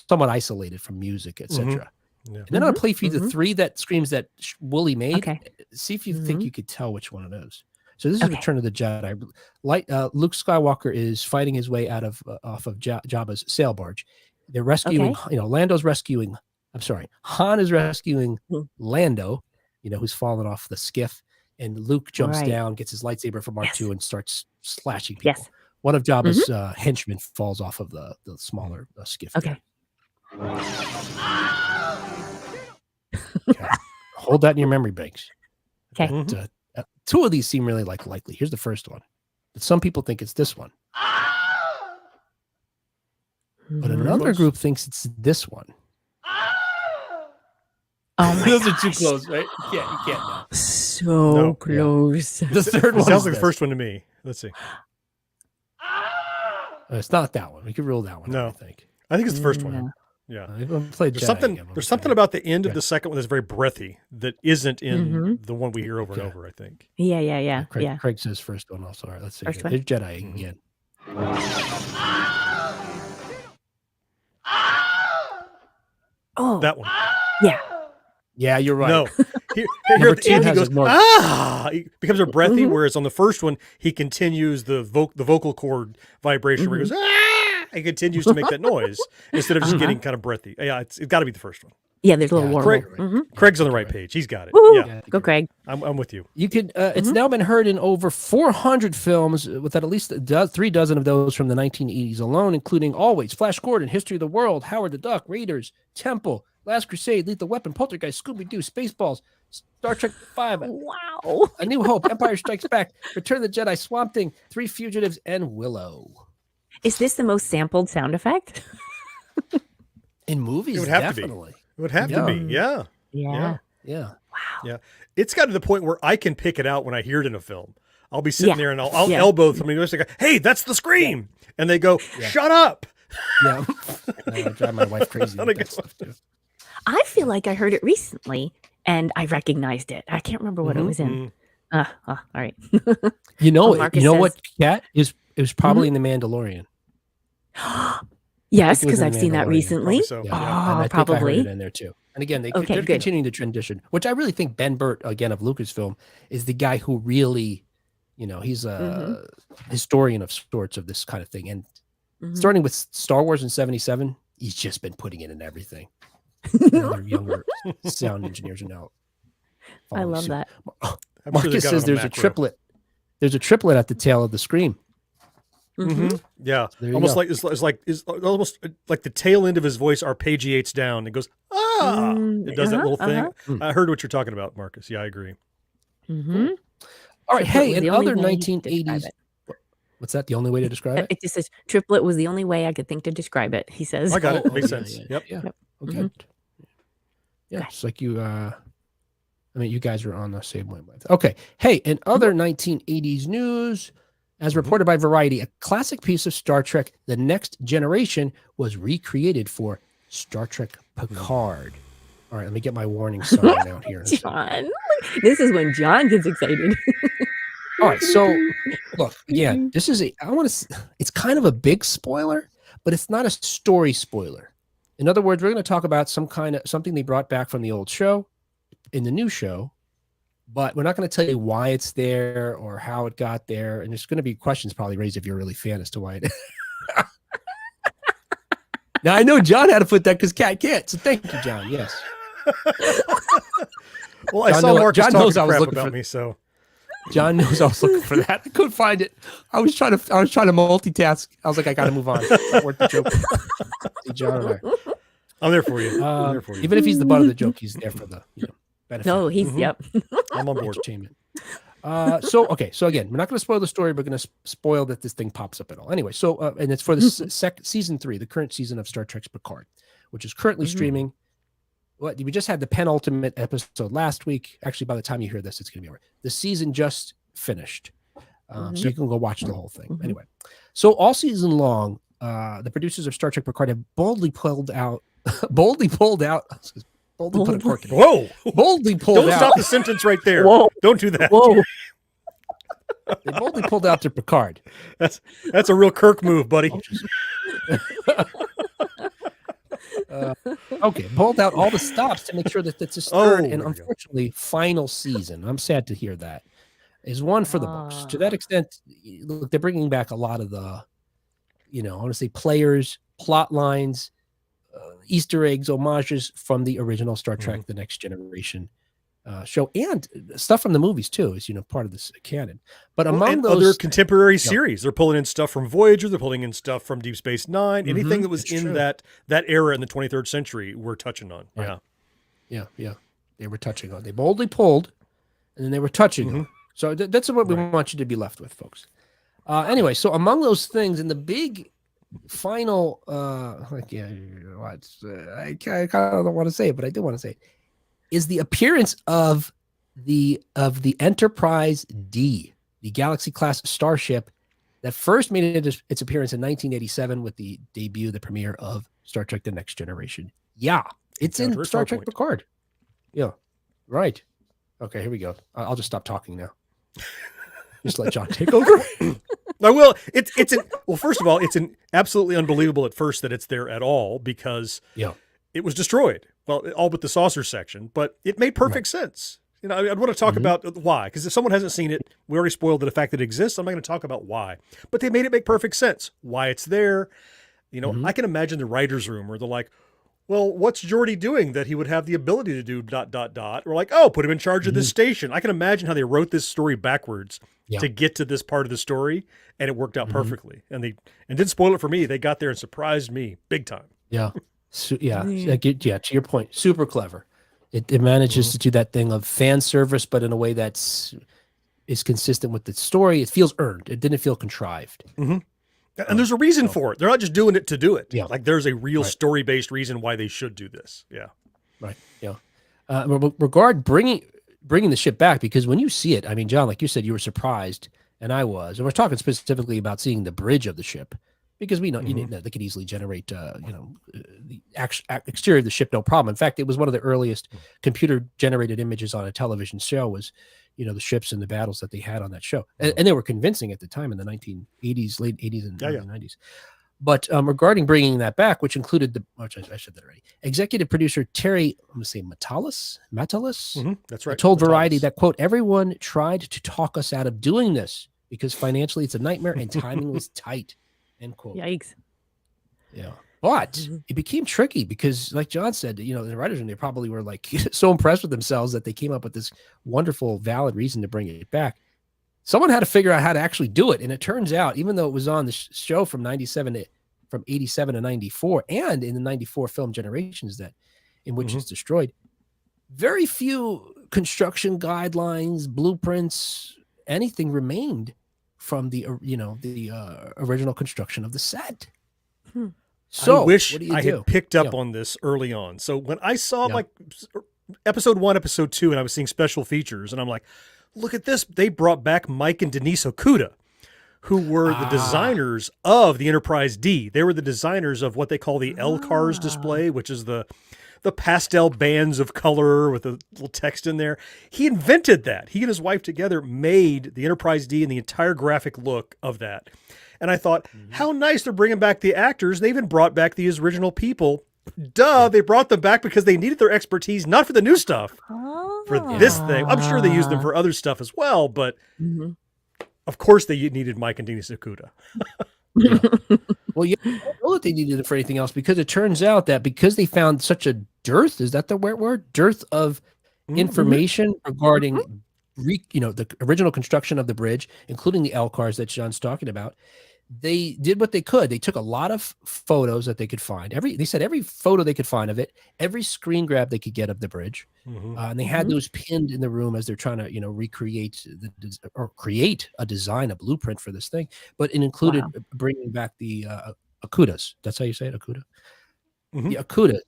somewhat isolated from music, etc. Yeah. And then I'll play for you the 3 screams that Woolley made. Okay. See if you think you could tell which one it is. So this is Return of the Jedi. Luke Skywalker is fighting his way off of Jabba's sail barge. They're rescuing, Lando's rescuing. I'm sorry, Han is rescuing Lando, who's fallen off the skiff. And Luke jumps down, gets his lightsaber from R2 and starts slashing people. Yes. One of Jabba's henchmen falls off of the smaller skiff. Okay. Hold that in your memory banks. Okay. But, 2 of these seem really likely. Here's the first one. But some people think it's this one. But another group thinks it's this one. Oh my Those are too close, right? You can't know. So close. Yeah. The third one sounds like the first one to me. Let's see. It's not that one. We could rule that one. No, I think it's the first one. Yeah. There's something about the end of the second one that's very breathy that isn't in the one we hear over and over, I think. Yeah. Craig says first one also. All right, let's see. First There's Jedi again. Oh. That one. Yeah. Yeah, you're right. No. Here at the end, he goes, He becomes a breathy, whereas on the first one, he continues the vocal cord vibration where he goes, He continues to make that noise instead of just getting kind of breathy. Yeah, it's got to be the first one. Yeah, there's a little warble. Craig's on the right page. He's got it. Woo-hoo. Yeah. Go Craig. I'm with you. You could. It's now been heard in over 400 films, with at least 3 dozen of those from the 1980s alone, including Always, Flash Gordon, History of the World, Howard the Duck, Raiders, Temple, Last Crusade, Lethal Weapon, Poltergeist, Scooby-Doo, Spaceballs, Star Trek V, wow, A New Hope, Empire Strikes Back, Return of the Jedi, Swamp Thing, 3 Fugitives, and Willow. Is this the most sampled sound effect? In movies, it would have definitely. To be. It would have to be. Yeah. Yeah. Wow. Yeah. It's got to the point where I can pick it out when I hear it in a film. I'll be sitting there and I'll elbow somebody and go, hey, that's the scream. And they go, shut up. I drive my wife crazy with that stuff too. I feel like I heard it recently, and I recognized it. I can't remember what it was in. All right. You know, Marcus you know says, what, Kat, is it was probably in The Mandalorian. Yes, it was because in I've The seen that Mandalorian. recently. Probably so. Yeah, Yeah. and I think I heard Probably. it in there too. And again, they're good. continuing the tradition, which I really think Ben Burt, again, of Lucasfilm, is the guy who really, he's a historian of sorts of this kind of thing. And starting with Star Wars in 77, he's just been putting it in everything. Other younger sound engineers are now I following love suit. that. I'm sure they Marcus got it says on there's a macro. triplet. There's a triplet at the tail of the scream. Yeah, So there you almost go. like it's almost like the tail end of his voice arpeggiates down. It goes it does that little thing. I heard what you're talking about, Marcus. Yeah, I agree. All right, hey, in other 1980s, what's that? The only way to describe it? It just says triplet was the only way I could think to describe it. He says. I got it. Makes yeah, sense. Yeah, Yep. Okay. Yeah, it's like you. I mean, you guys are on the same wavelength. Okay. Hey, in other 1980s news, as reported by Variety, a classic piece of Star Trek: The Next Generation was recreated for Star Trek Picard. All right, let me get my warning sign out here. John, this is when John gets excited. All right, so look again. This is it's kind of a big spoiler, but it's not a story spoiler. In other words, we're going to talk about something they brought back from the old show in the new show, but we're not going to tell you why it's there or how it got there. And there's going to be questions probably raised if you're really a fan as to why it. Now I know John had to put that because Kat can't. So thank you, John. Yes. Well, I John saw knew- Marcus John talking knows I was crap looking about for- me, so John knows I was looking for that. I couldn't find it. I was trying to multitask. I was like, I got to move on. Not worth the joke. See, John and I. I'm there for you. I'm there for you. Even if he's the butt of the joke, he's there for the benefit. No, he's yep. I'm on board. Entertainment. So again, we're not going to spoil the story. We're going to spoil that this thing pops up at all. Anyway, so and it's for the season 3, the current season of Star Trek's Picard, which is currently streaming. What we just had the penultimate episode last week. Actually, by the time you hear this, it's going to be over. The season just finished, so you can go watch the whole thing. Anyway, so all season long, the producers of Star Trek Picard have boldly pulled out. Boldly put a cork in it. Whoa! Boldly pulled Don't out. stop the sentence right there. Whoa. Don't do that. Whoa. They boldly pulled out their Picard. That's a real Kirk move, buddy. Okay, pulled out all the stops to make sure that it's a third and there we go. unfortunately final season. I'm sad to hear that. Is one for the books. To that extent, look, they're bringing back a lot of the, I want to say players, plot lines, Easter eggs, homages from the original Star Trek: The Next Generation show, and stuff from the movies too, is part of this canon. But among those other contemporary series, they're pulling in stuff from Voyager, they're pulling in stuff from Deep Space Nine, anything that was it's in true. that era in the 23rd century, we're touching on. Right. Yeah, they were touching on. They boldly pulled, and then they were touching on. So that's what we want you to be left with, folks. Anyway, so among those things in the big final, I kind of don't want to say it, but I do want to say it, is the appearance of the Enterprise D, the Galaxy class starship that first made its appearance in 1987 with the debut, the premiere of Star Trek: The Next Generation. Yeah, it's in Star Trek Picard. Yeah, right. Okay, here we go. I'll just stop talking now. Just let John take over. Well, well, first of all, it's absolutely unbelievable at first that it's there at all because it was destroyed. Well, all but the saucer section, but it made perfect sense. I'd want to talk about why, because if someone hasn't seen it, we already spoiled the fact that it exists. I'm not going to talk about why, but they made it make perfect sense. Why it's there. I can imagine the writer's room where they're like, well, what's Geordi doing that he would have the ability to do ... Or like, oh, put him in charge of this station. I can imagine how they wrote this story backwards to get to this part of the story, and it worked out perfectly. And didn't spoil it for me. They got there and surprised me big time. Yeah. To your point, super clever. It manages to do that thing of fan service, but in a way is consistent with the story. It feels earned. It didn't feel contrived. And there's a reason for it. They're not just doing it to do it. Yeah. Like there's a real story-based reason why they should do this. Yeah. Right. Yeah. Regard bringing the ship back, because when you see it, I mean, John, like you said, you were surprised, and I was. And we're talking specifically about seeing the bridge of the ship. because we know they could easily generate, the exterior of the ship, no problem. In fact, it was one of the earliest computer-generated images on a television show was, the ships and the battles that they had on that show. And they were convincing at the time in the 1980s, late 80s and early 90s. But regarding bringing that back, which included which I said that already, executive producer Terry, I'm going to say Matalas, that's right, told Variety that, quote, everyone tried to talk us out of doing this because financially it's a nightmare and timing was tight, end quote. Yikes. Yeah. But it became tricky because, like John said, the writers room, they probably were like so impressed with themselves that they came up with this wonderful, valid reason to bring it back. Someone had to figure out how to actually do it. And it turns out, even though it was on the show from 87 to 94 and in the 94 film Generations in which it's destroyed, very few construction guidelines, blueprints, anything remained from the original construction of the set. So I wish I had picked up on this early on. So when I saw like episode 1, episode 2, and I was seeing special features, and I'm like, look at this. They brought back Mike and Denise Okuda, who were the designers of the Enterprise D. They were the designers of what they call the LCARS display, which is the pastel bands of color with a little text in there. He invented that. He and his wife together made the Enterprise D and the entire graphic look of that. And I thought, how nice they're bringing back the actors. They even brought back the original people. Duh, they brought them back because they needed their expertise, not for the new stuff, for this thing. I'm sure they used them for other stuff as well, but of course they needed Mike and Denise Okuda. Well, I don't know that they needed it for anything else because it turns out that because they found such a dearth, is that the right word? Dearth of information regarding the original construction of the bridge, including the LCARS that John's talking about. They did what they could. They took a lot of photos that they could find. They said every photo they could find of it, every screen grab they could get of the bridge, and they had those pinned in the room as they're trying to, recreate or create a design, a blueprint for this thing. But it included bringing back the Akudas. That's how you say it, Akuda. The Akudas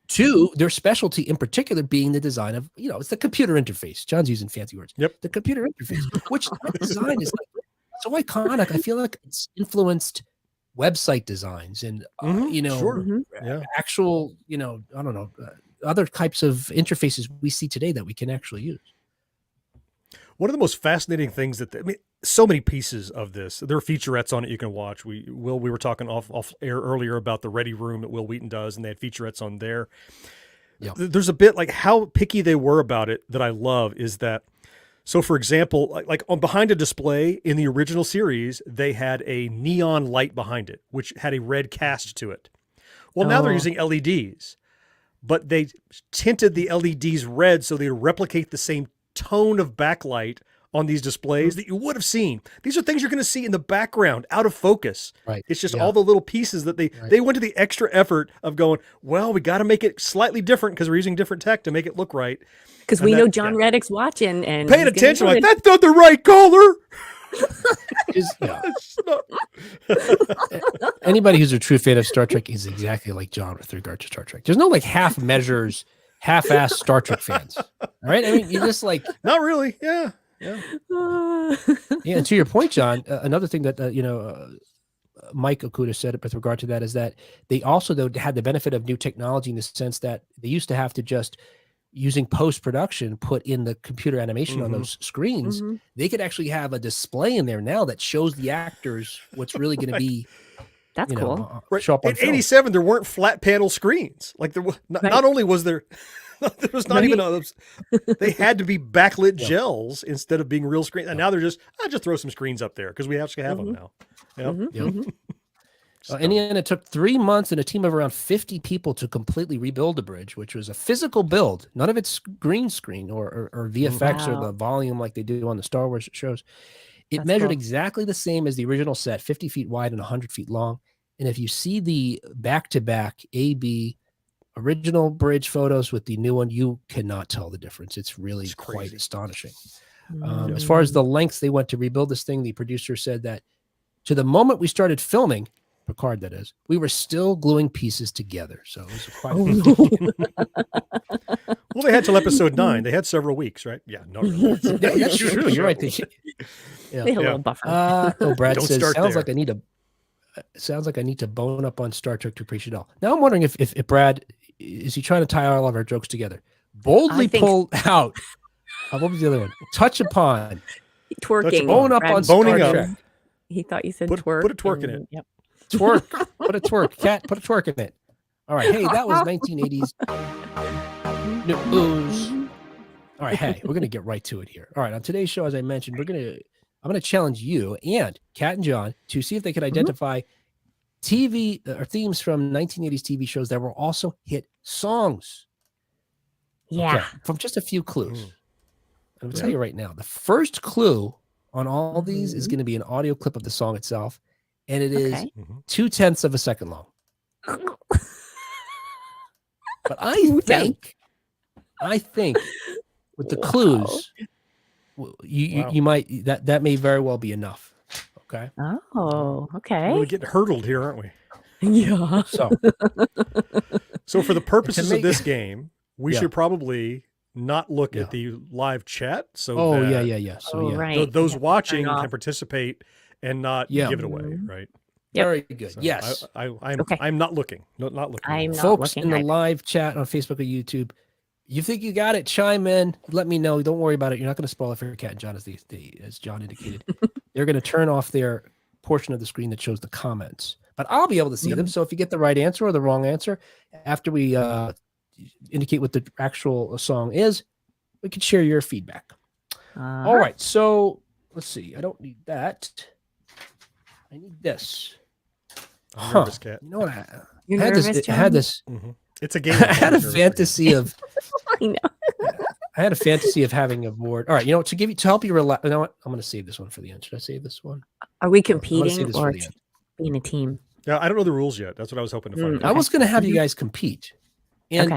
to their specialty in particular being the design of, it's the computer interface. John's using fancy words. Yep. The computer interface, which that design is so iconic. I feel like it's influenced website designs and actual, I don't know, other types of interfaces we see today that we can actually use. One of the most fascinating things so many pieces of this. There are featurettes on it you can watch. We were talking off air earlier about the Ready Room that Will Wheaton does, and they had featurettes on there. Yep. There's a bit like how picky they were about it that I love is that. So, for example, like on behind a display in the original series, they had a neon light behind it, which had a red cast to it. Well, now they're using LEDs, but they tinted the LEDs red so they replicate the same tone of backlight on these displays that you would have seen. These are things you're going to see in the background, out of focus. Right. It's just all the little pieces that they went to the extra effort of going, well, we got to make it slightly different because we're using different tech to make it look right. Because we know John Reddick's watching and paying attention. Like, that's not the right color. Anybody who's a true fan of Star Trek is exactly like John with regard to Star Trek. There's no like half-ass Star Trek fans. All right? I mean, you just like... Not really. Yeah. Yeah. And to your point, John, another thing that, Mike Okuda said with regard to that is that they also, though, had the benefit of new technology in the sense that they used to have to just... using post-production, put in the computer animation on those screens, they could actually have a display in there now that shows the actors what's really going to be. That's cool. Show up on in 87, there weren't flat panel screens. Like there was not only was there was not even they had to be backlit gels instead of being real screens. And now they're just throw some screens up there because we actually have them now. And it took 3 months and a team of around 50 people to completely rebuild the bridge, which was a physical build. None of it's green screen or VFX or the volume like they do on the Star Wars shows. It measured exactly the same as the original set, 50 feet wide and 100 feet long. And if you see the back-to-back AB original bridge photos with the new one, you cannot tell the difference. It's really quite astonishing. As far as the lengths they went to rebuild this thing, the producer said that to the moment we started filming, Picard that is, we were still gluing pieces together. So it was quite well, they had till episode 9. They had several weeks, right? Yeah, no, that's true. You're right. They had a little buffer. Brad Don't says, start sounds there. like I need sounds like I need to bone up on Star Trek to appreciate it all. Now I'm wondering if Brad, is he trying to tie all of our jokes together? Boldly pull out. What was the other one? Touch upon. Twerking. Bone up on Star Trek. He thought you said put twerk. Put a twerk in it. Yep. Twerk. Put a twerk. Cat, put a twerk in it. All right. Hey, that was 1980s news. All right. Hey, we're going to get right to it here. All right. On today's show, as I mentioned, I'm going to challenge you and Kat and John to see if they can identify TV or themes from 1980s TV shows that were also hit songs. Yeah. Okay, from just a few clues. I'm going to tell you right now, the first clue on all these is going to be an audio clip of the song itself, and it is 0.2 of a second long. But I think with the clues, you might that may very well be enough. Okay. Oh, okay. We're getting hurdled here, aren't we? Yeah. So for the purposes of this game, we should probably not look at the live chat. So right. Those watching can participate and not give it away, right? Yep. Very good. So yes. I'm not looking. Not looking. I'm not Folks looking in the live chat on Facebook or YouTube, you think you got it, chime in. Let me know. Don't worry about it. You're not going to spoil it for Cat and John, as John indicated. They're going to turn off their portion of the screen that shows the comments. But I'll be able to see them. So if you get the right answer or the wrong answer, after we indicate what the actual song is, we can share your feedback. All right. So let's see. I don't need that. I need this. I'm nervous, Cat. You know what? You're nervous, John? I had this. It's a game. I had a fantasy of. I know. I had a fantasy of having a board. All right, you know what? To help you relax. You know what? I'm going to save this one for the end. Should I save this one? Are we competing or end. being a team? Yeah, I don't know the rules yet. That's what I was hoping to find out. I was going to have you guys compete, and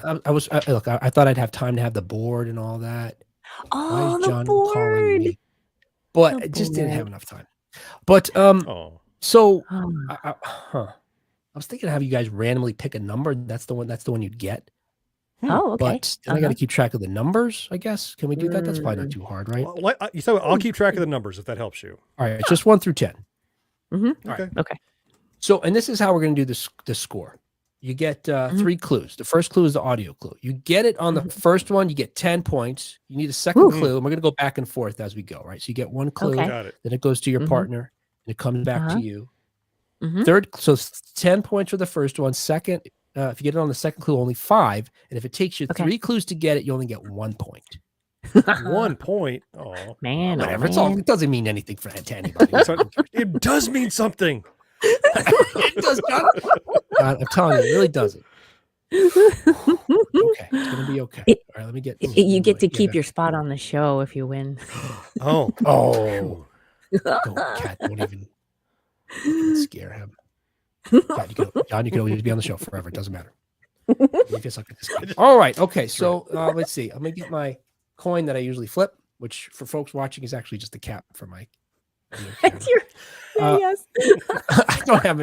I thought I'd have time to have the board and all that. Oh, the John board! Calling me? But I just didn't have enough time. But so I was thinking of have you guys randomly pick a number. That's the one you'd get. Oh, okay. But then I got to keep track of the numbers, I guess. Can we do that? That's probably not too hard, right? Well, I'll keep track of the numbers if that helps you. All right, it's just 1 through 10. Mm-hmm. Okay. Right. Okay. So, and this is how we're going to do this score. You get 3 clues. The first clue is the audio clue. You get it on the first one, you get 10 points. You need a second clue, and we're going to go back and forth as we go, right? So you get 1 clue, then it goes to your partner, and it comes back to you. Third, so 10 points for the first one. Second, if you get it on the second clue, only 5. And if it takes you 3 clues to get it, you only get 1 point. 1 point. Oh, man. Whatever. It doesn't mean anything to anybody. It does mean something. It does not. I'm telling you, it really doesn't. Okay, it's gonna be okay. All right, let me get. You get to keep your spot on the show if you win. Don't even scare him. Cat, John, you can always be on the show forever. It doesn't matter. All right. Okay. So let's see. I'm gonna get my coin that I usually flip, which for folks watching is actually just the cap for my. Yes. I don't have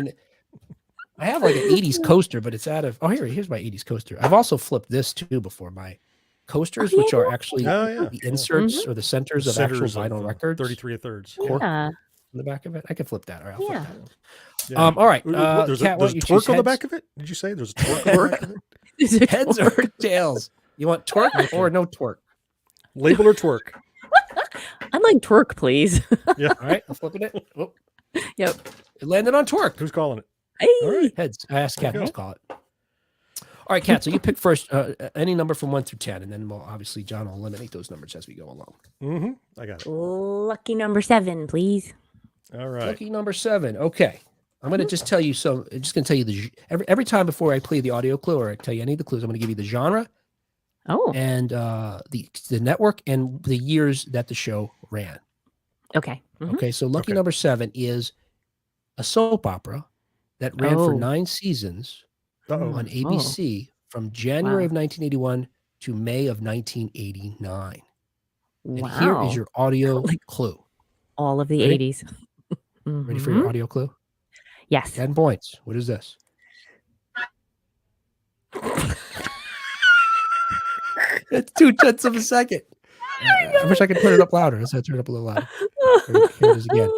I have like an 80s coaster, but it's out of. Oh, here's my 80s coaster. I've also flipped this too before. My coasters, which are actually the inserts or the centers of actual vinyl records. 33 1/3. On the back of it. I can flip that. All right, I'll flip that one. Yeah. All right. There's a twerk on the back of it? Did you say there's a twerk on the back of it? Heads or tails? You want twerk or no twerk? Label or twerk? I'd like twerk, please. Yeah. All right. I'm flipping it. Oh. Yep. It landed on twerk. Who's calling it? Hey. All right. Heads. I asked Kat to call it. All right, Kat. So you pick first any number from 1 through 10, and then we'll obviously John will eliminate those numbers as we go along. I got it. Lucky number 7, please. All right. Lucky number 7. Okay. I'm going to just tell you. So I'm just going to tell you every time before I play the audio clue or I tell you any of the clues, I'm going to give you the genre. And the network and the years that the show ran. Okay. Okay. So lucky number 7 is a soap opera that ran for 9 seasons on ABC from January of 1981 to May of 1989. And here is your audio clue. All of the 80s. Ready for your audio clue? Yes. 10 points. What is this? It's 0.2 of a second. I wish I could put it up louder. Let's turn it up a little louder. Here it is again.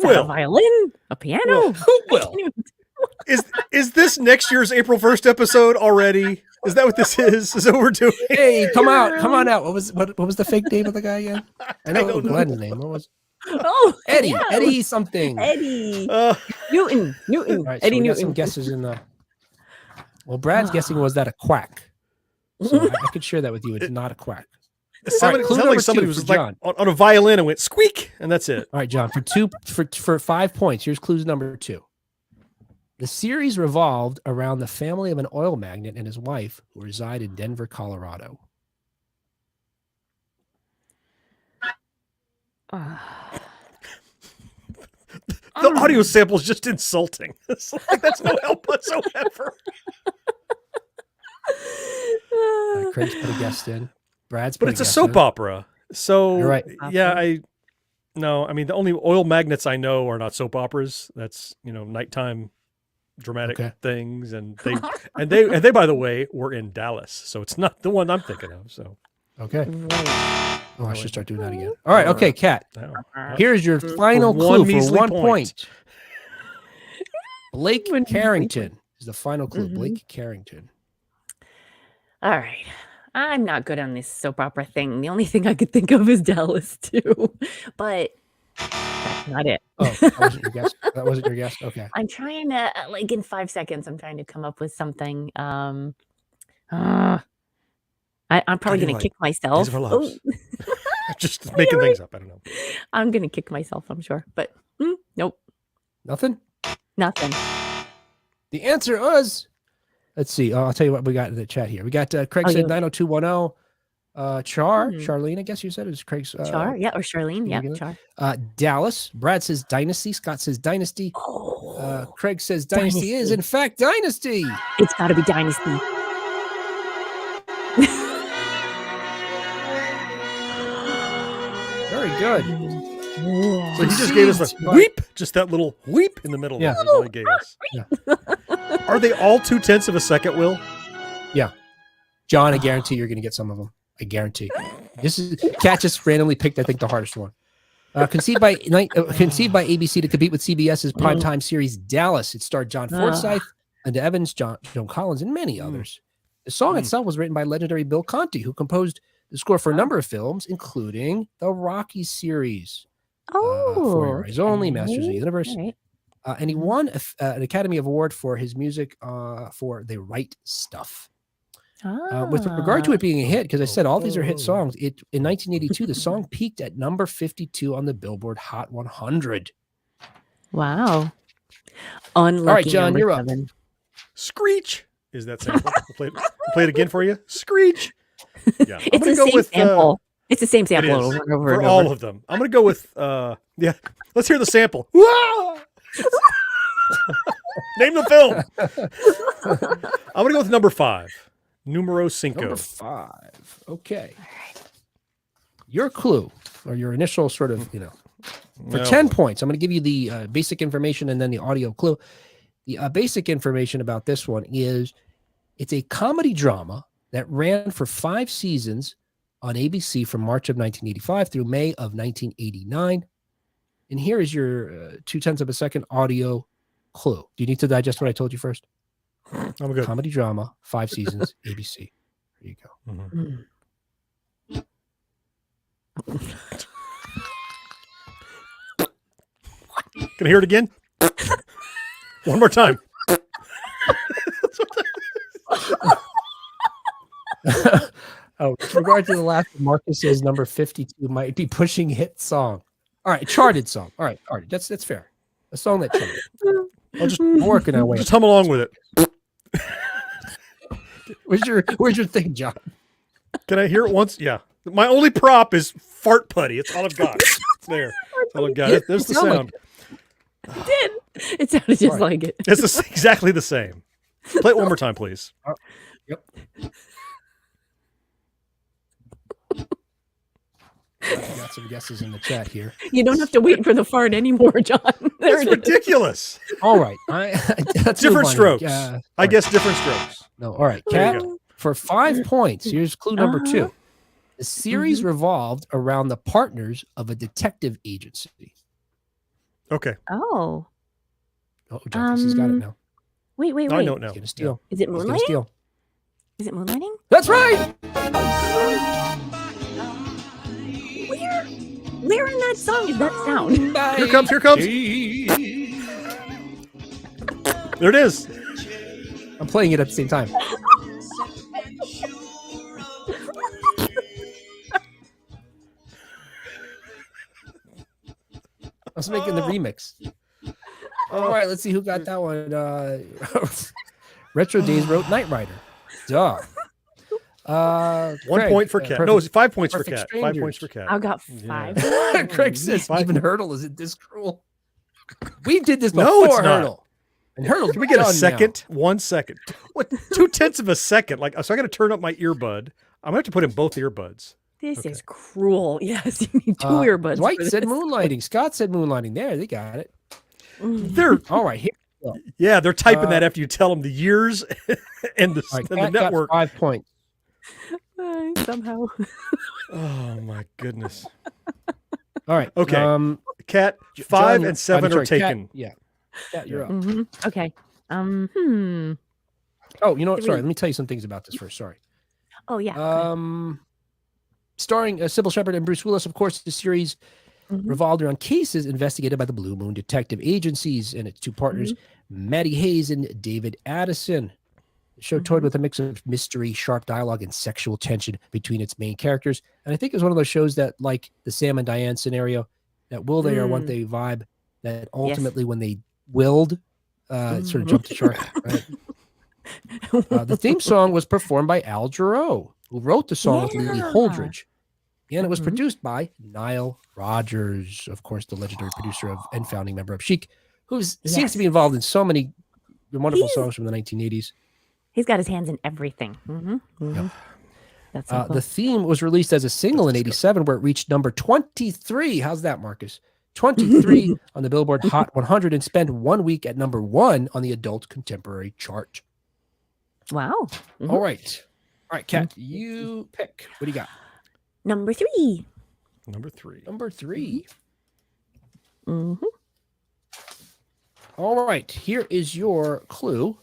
What's that? A violin? A piano? Who will? Is this next year's April 1st episode already? Is that what this is? Is that what we're doing? Hey, come on out. What was the fake name of the guy again? I know Glenn's name. What was? Oh, Eddie. yeah. Eddie something. Eddie. Newton. All right, Eddie so we got Newton. some guesses in the. Well, Brad's guessing was that a quack. So I could share that with you. It's not a quack. It sounded like somebody was like on a violin and went squeak, and that's it. All right, John. For 5 points. Here's clues number 2. The series revolved around the family of an oil magnate and his wife who reside in Denver, Colorado. The audio sample is just insulting. It's like, that's no help whatsoever. Craig's put a guest in. Brad's put But it's a soap opera. So You're right. Yeah, I mean the only oil magnets I know are not soap operas. That's nighttime dramatic things, and they by the way were in Dallas, so it's not the one I'm thinking of. So okay. Oh, I should start doing that again. All right, okay, Kat. Here's your final clue for 1 point. Blake Carrington is the final clue. Blake Carrington. All right. I'm not good on this soap opera thing. The only thing I could think of is Dallas too, but that's not it. Oh, that wasn't your guess. That wasn't your guess. Okay. I'm trying to in 5 seconds. I'm trying to come up with something. I'm probably going to kick myself. Just making things up. I don't know. I'm going to kick myself, I'm sure, but nope. Nothing? Nothing. The answer was, let's see. I'll tell you what we got in the chat here. We got Craig said 90210. Charlene, I guess you said it was Craig's. Char, yeah, or Charlene, yeah, Char. Dallas. Brad says Dynasty. Scott says Dynasty. Craig says Dynasty is, in fact, Dynasty. It's got to be Dynasty. Very good. So he just gave us a weep, just that little weep in the middle. Yeah. That's all he gave us. Yeah. Are they all 0.2 of a second, Will? Yeah. John, I guarantee you're going to get some of them. I guarantee. This is Kat just randomly picked, I think, the hardest one. Conceived by ABC to compete with CBS's primetime series Dallas. It starred John Forsythe, Linda Evans, Joan Collins, and many others. The song itself was written by legendary Bill Conti, who composed the score for a number of films, including the Rocky series. For Your Eyes Only, Masters of the Universe. Right. And he won an Academy Award for his music for The Right Stuff. With regard to it being a hit, because I said all these are hit songs, in 1982, the song peaked at number 52 on the Billboard Hot 100. Wow. Unlucky. All right, John, you're up. Screech is that sample. We'll play it again for you. Screech. Yeah. It's the same sample. It's the same sample over and over for all of them. I'm going to go with, let's hear the sample. Name the film. I'm going to go with number 5. Numero 5. Number 5. Okay. Your clue, or your initial sort of, for 10 points, I'm going to give you the basic information and then the audio clue. The basic information about this one is it's a comedy drama that ran for 5 seasons on ABC from March of 1985 through May of 1989. And here is your 0.2 of a second audio clue. Do you need to digest what I told you first? I'm good. Comedy drama, 5 seasons, ABC. There you go. Can I hear it again? One more time. With regard to the last, Marcus says number 52 might be pushing hit song. All right, charted song. All right, that's fair. A song that charted. I'll just working our way. Just hum along with it. Where's your thing, John? Can I hear it once? Yeah. My only prop is fart putty. It's all I've got. It's there. That's all I've got. There's the sound. It did. It sounded just like it. It's exactly the same. Play it one more time, please. Yep. Got some guesses in the chat here. You don't have to wait for the fart anymore, John. That's ridiculous. All right. Different strokes. I guess different strokes. No. All right. Kat, for 5 points, here's clue number 2. The series revolved around the partners of a detective agency. Okay. Oh. Oh, John thinks he's got it now. Wait. I know it now. He's gonna steal. Is it He's gonna moonlighting? steal. Is it moonlighting? That's right. Where in that song is that sound? Here comes. There it is. I'm playing it at the same time. I was making the remix. All right, let's see who got that one. Retro Days wrote Knight Rider. Duh. 1 Craig, point for Cat. No, it's 5 points for Cat. 5 points for Cat. I got 5. Craig says even Hurdle isn't this cruel. We did this before No, it's not. Hurdle. And Hurdle, Can we get a done second? 1 second. What? 2/10 of a second? Like, so I got to turn up my earbud. I'm gonna have to put in both earbuds. This is cruel. Yes, you need 2 earbuds. Dwight for said this. moonlighting. Scott said moonlighting. There, they got it. They're All right, here we go. yeah, they're typing that after you tell them the years and the, All right, and the Kat got network. 5 points. Somehow. Oh my goodness. All right. Okay. Cat, John, 5 you're- and 7 I'm sorry, are taken. Kat, yeah. Kat, you're up. Okay. Oh, you know what? 3. Sorry, let me tell you some things about this first. Sorry. Oh yeah. Starring Sybil Shepherd and Bruce Willis, of course, the series Mhm. revolved around cases investigated by the Blue Moon Detective Agencies and its 2 partners, Maddie Hayes and David Addison. The show toyed with a mix of mystery, sharp dialogue, and sexual tension between its main characters. And I think it's one of those shows that, like the Sam and Diane scenario, that will they or won't they vibe, that ultimately when they willed, it sort of jumped the shark. Right? The theme song was performed by Al Jarreau, who wrote the song with Lily Holdridge. And it was produced by Nile Rodgers, of course, the legendary producer of and founding member of Chic, who seems to be involved in so many wonderful songs from the 1980s. He's got his hands in everything. That's so cool. The theme was released as a single in '87, where it reached number 23. How's that, Marcus? 23 on the Billboard Hot 100 and spent 1 week at number 1 on the adult contemporary chart. Wow. All right. All right, Kat, you pick. What do you got? Number 3. Number 3. Number 3. All right. Here is your clue.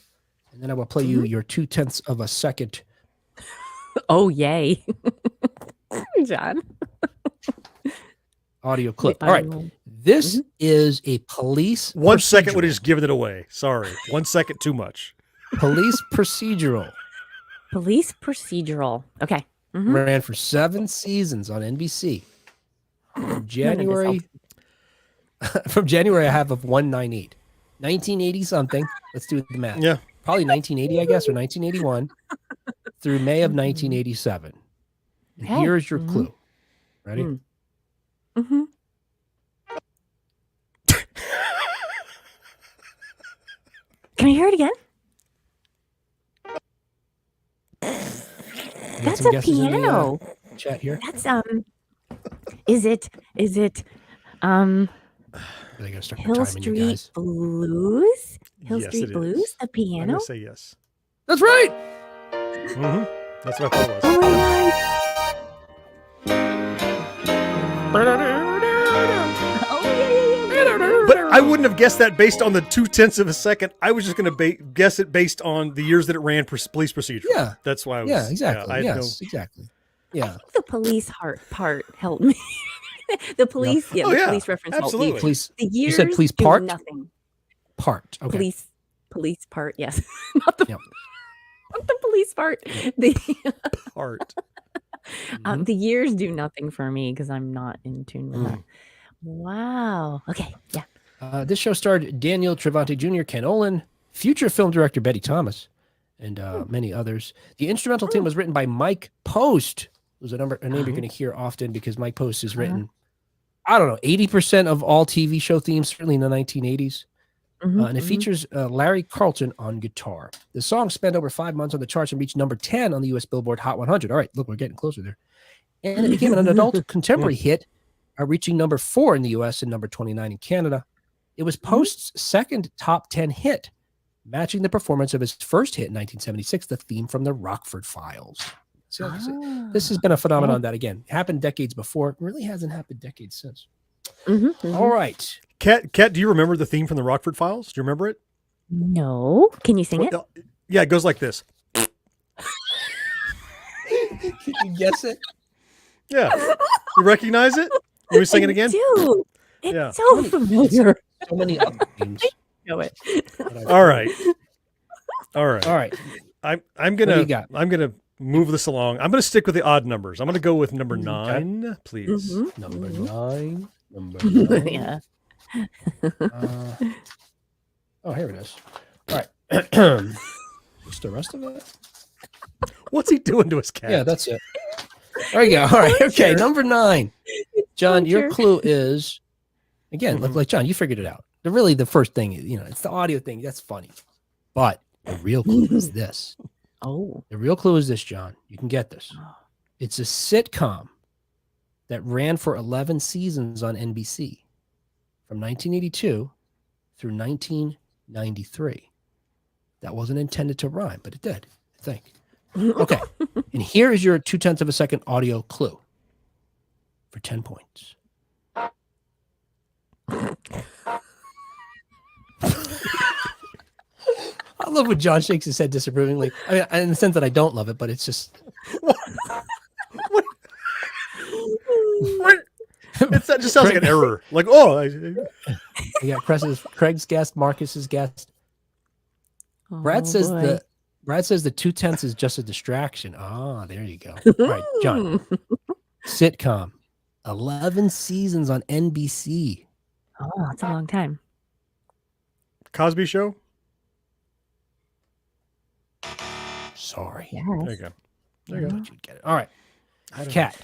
And then I will play you your 2/10 of a second. Oh, yay. John. Audio clip. All right. This is a police 1 second would procedural. have just given it away. Sorry. 1 second too much. Police procedural. Police procedural. Okay. Ran for 7 seasons on NBC. From January, I have of 198. 1980 something. Let's do the math. Yeah. Probably 1980, I guess, or 1981 through May of 1987. And Okay. here's your clue. Ready? Can I hear it again? You got That's some a guesses in the, piano. chat here. That's is it I gotta start Hill timing you Street guys. Blues? Hill Yes, Street it Blues? is. The I'm piano? gonna say yes. That's right. That's what I thought it was. Oh my god. Oh yeah. But I wouldn't have guessed that based on the 2/10 of a second. I was just going to guess it based on the years that it ran for police procedure. Yeah. That's why I was. Yeah, exactly. I had Yes, exactly. Yeah. The police part helped me. The police, Oh, the yeah. police reference Absolutely. helped me. Police The You years said police do part? nothing. part. Okay. Police part, yes. Not the Yep. not the police part. The Part. the years do nothing for me because I'm not in tune with that. Wow. Okay. Yeah. This show starred Daniel Trevante Jr., Ken Olin, future film director Betty Thomas, and many others. The instrumental theme was written by Mike Post, who's a name you're going to hear often because Mike Post has written, I don't know, 80% of all TV show themes, certainly in the 1980s. And it features Larry Carlton on guitar. The song spent over 5 months on the charts and reached number 10 on the U.S. Billboard Hot 100. All right, look, we're getting closer there. And it became an adult contemporary hit, reaching number 4 in the U.S. and number 29 in Canada. It was Post's second top 10 hit, matching the performance of his first hit in 1976, the theme from the Rockford Files. So this has been a phenomenon that, again, happened decades before. It really hasn't happened decades since. All right. Kat, do you remember the theme from the Rockford Files? Do you remember it? No. Can you sing it? Yeah, it goes like this. Can you guess it? Yeah. You recognize it? Can we sing it again? Do. It's so familiar. So many other themes. Know it. All right. I'm gonna move this along. I'm gonna stick with the odd numbers. I'm gonna go with number 9, please. Number 9. Number 9. Yeah. Oh, here it is. All right. What's the rest of it? What's he doing to his cat? Yeah, that's it. There you go. All right. Okay. Number 9. John, your clue is, again, look like John, you figured it out. Really, the first thing, it's the audio thing. That's funny. But the real clue is this. Oh. The real clue is this, John. You can get this. It's a sitcom that ran for 11 seasons on NBC from 1982 through 1993. That wasn't intended to rhyme, but it did, I think. Okay. And here is your 0.2 of a second audio clue for 10 points. I love when John shakes his head disapprovingly. I mean, in the sense that I don't love it, but it's just. What? It just sounds like an error. Like, Yeah, Craig's guest, Marcus's guest. Brad says the 0.2 is just a distraction. Ah, there you go. All right, John. Sitcom, 11 seasons on NBC. Oh, that's a long time. Cosby Show. Sorry. Yes. There you go. There you go. You'd get it. All right, Cat.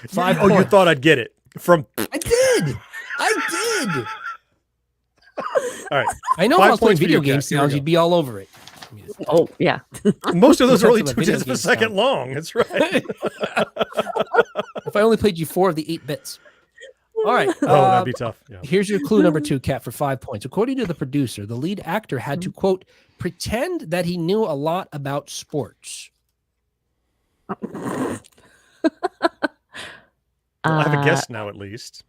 5 Oh, points. you thought I'd get it from? I did. All right. I know 5 I was playing points for video you, game Kat. Here we sounds. go. You'd be all over it. Oh, yeah. Most of those are only 2/10 of a video 0.2 of a game second sound. long. That's right. If I only played you 4 of the 8 bits. All right. Oh, that'd be tough. Yeah. Here's your clue number 2, Kat, for 5 points. According to the producer, the lead actor had to, quote, pretend that he knew a lot about sports. Well, I have a guess now, at least.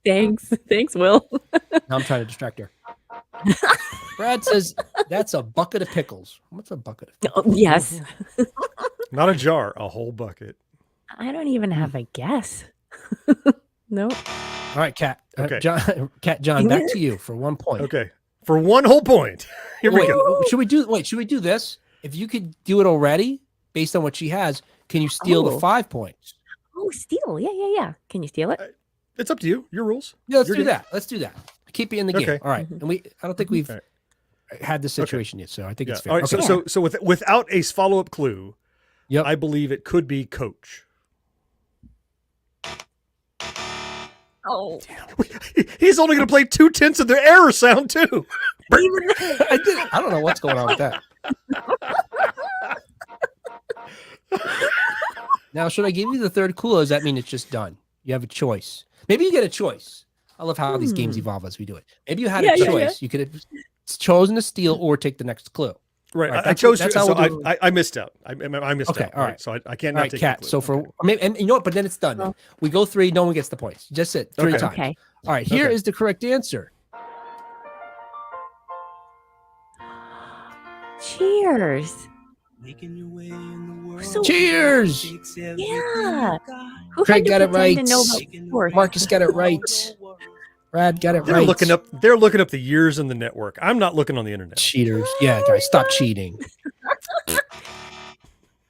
And thanks, Will. Now I'm trying to distract her. Brad says that's a bucket of pickles. What's a bucket of pickles? Oh, yes. Not a jar, a whole bucket. I don't even have a guess. Nope. All right, Kat. Okay. John, back to you for 1 point. Okay. For 1 whole point. Here we Wait, go. should we do this? If you could do it already, based on what she has, can you steal the 5 points? Oh, steal. Yeah. Can you steal it? It's up to you. Your rules. Yeah, let's You're do good. that. Let's do that. Keep you in the game. Okay. All right. And I don't think we've All right. had this situation yet, so I think it's fair. All right. Okay. So without a follow-up clue, Yep. I believe it could be coach. Oh. He's only going to play 0.2 of the error sound too. I don't know what's going on with that. Now, should I give you the third clue, or does that mean it's just done? You have a choice. Maybe you get a choice. I love how these games evolve as we do it. Maybe you had a choice. You could have chosen to steal or take the next clue. Right. All right, I chose. that's to, how so we'll do I missed out. I missed out. Okay, all right. So I can't All not right, take Kat. the clue. So for and you know what? But then it's done. Oh. We go 3. No one gets the points. Just it 3 Okay. times. Okay. All right. Here Okay. is the correct answer. Cheers. So, Cheers. yeah. Who Craig had to got it pretend right. to know about sports? Marcus got it right. Brad got it They're right. looking up. They're looking up the years in the network. I'm not looking on the internet. Cheaters. Yeah, guys, stop cheating.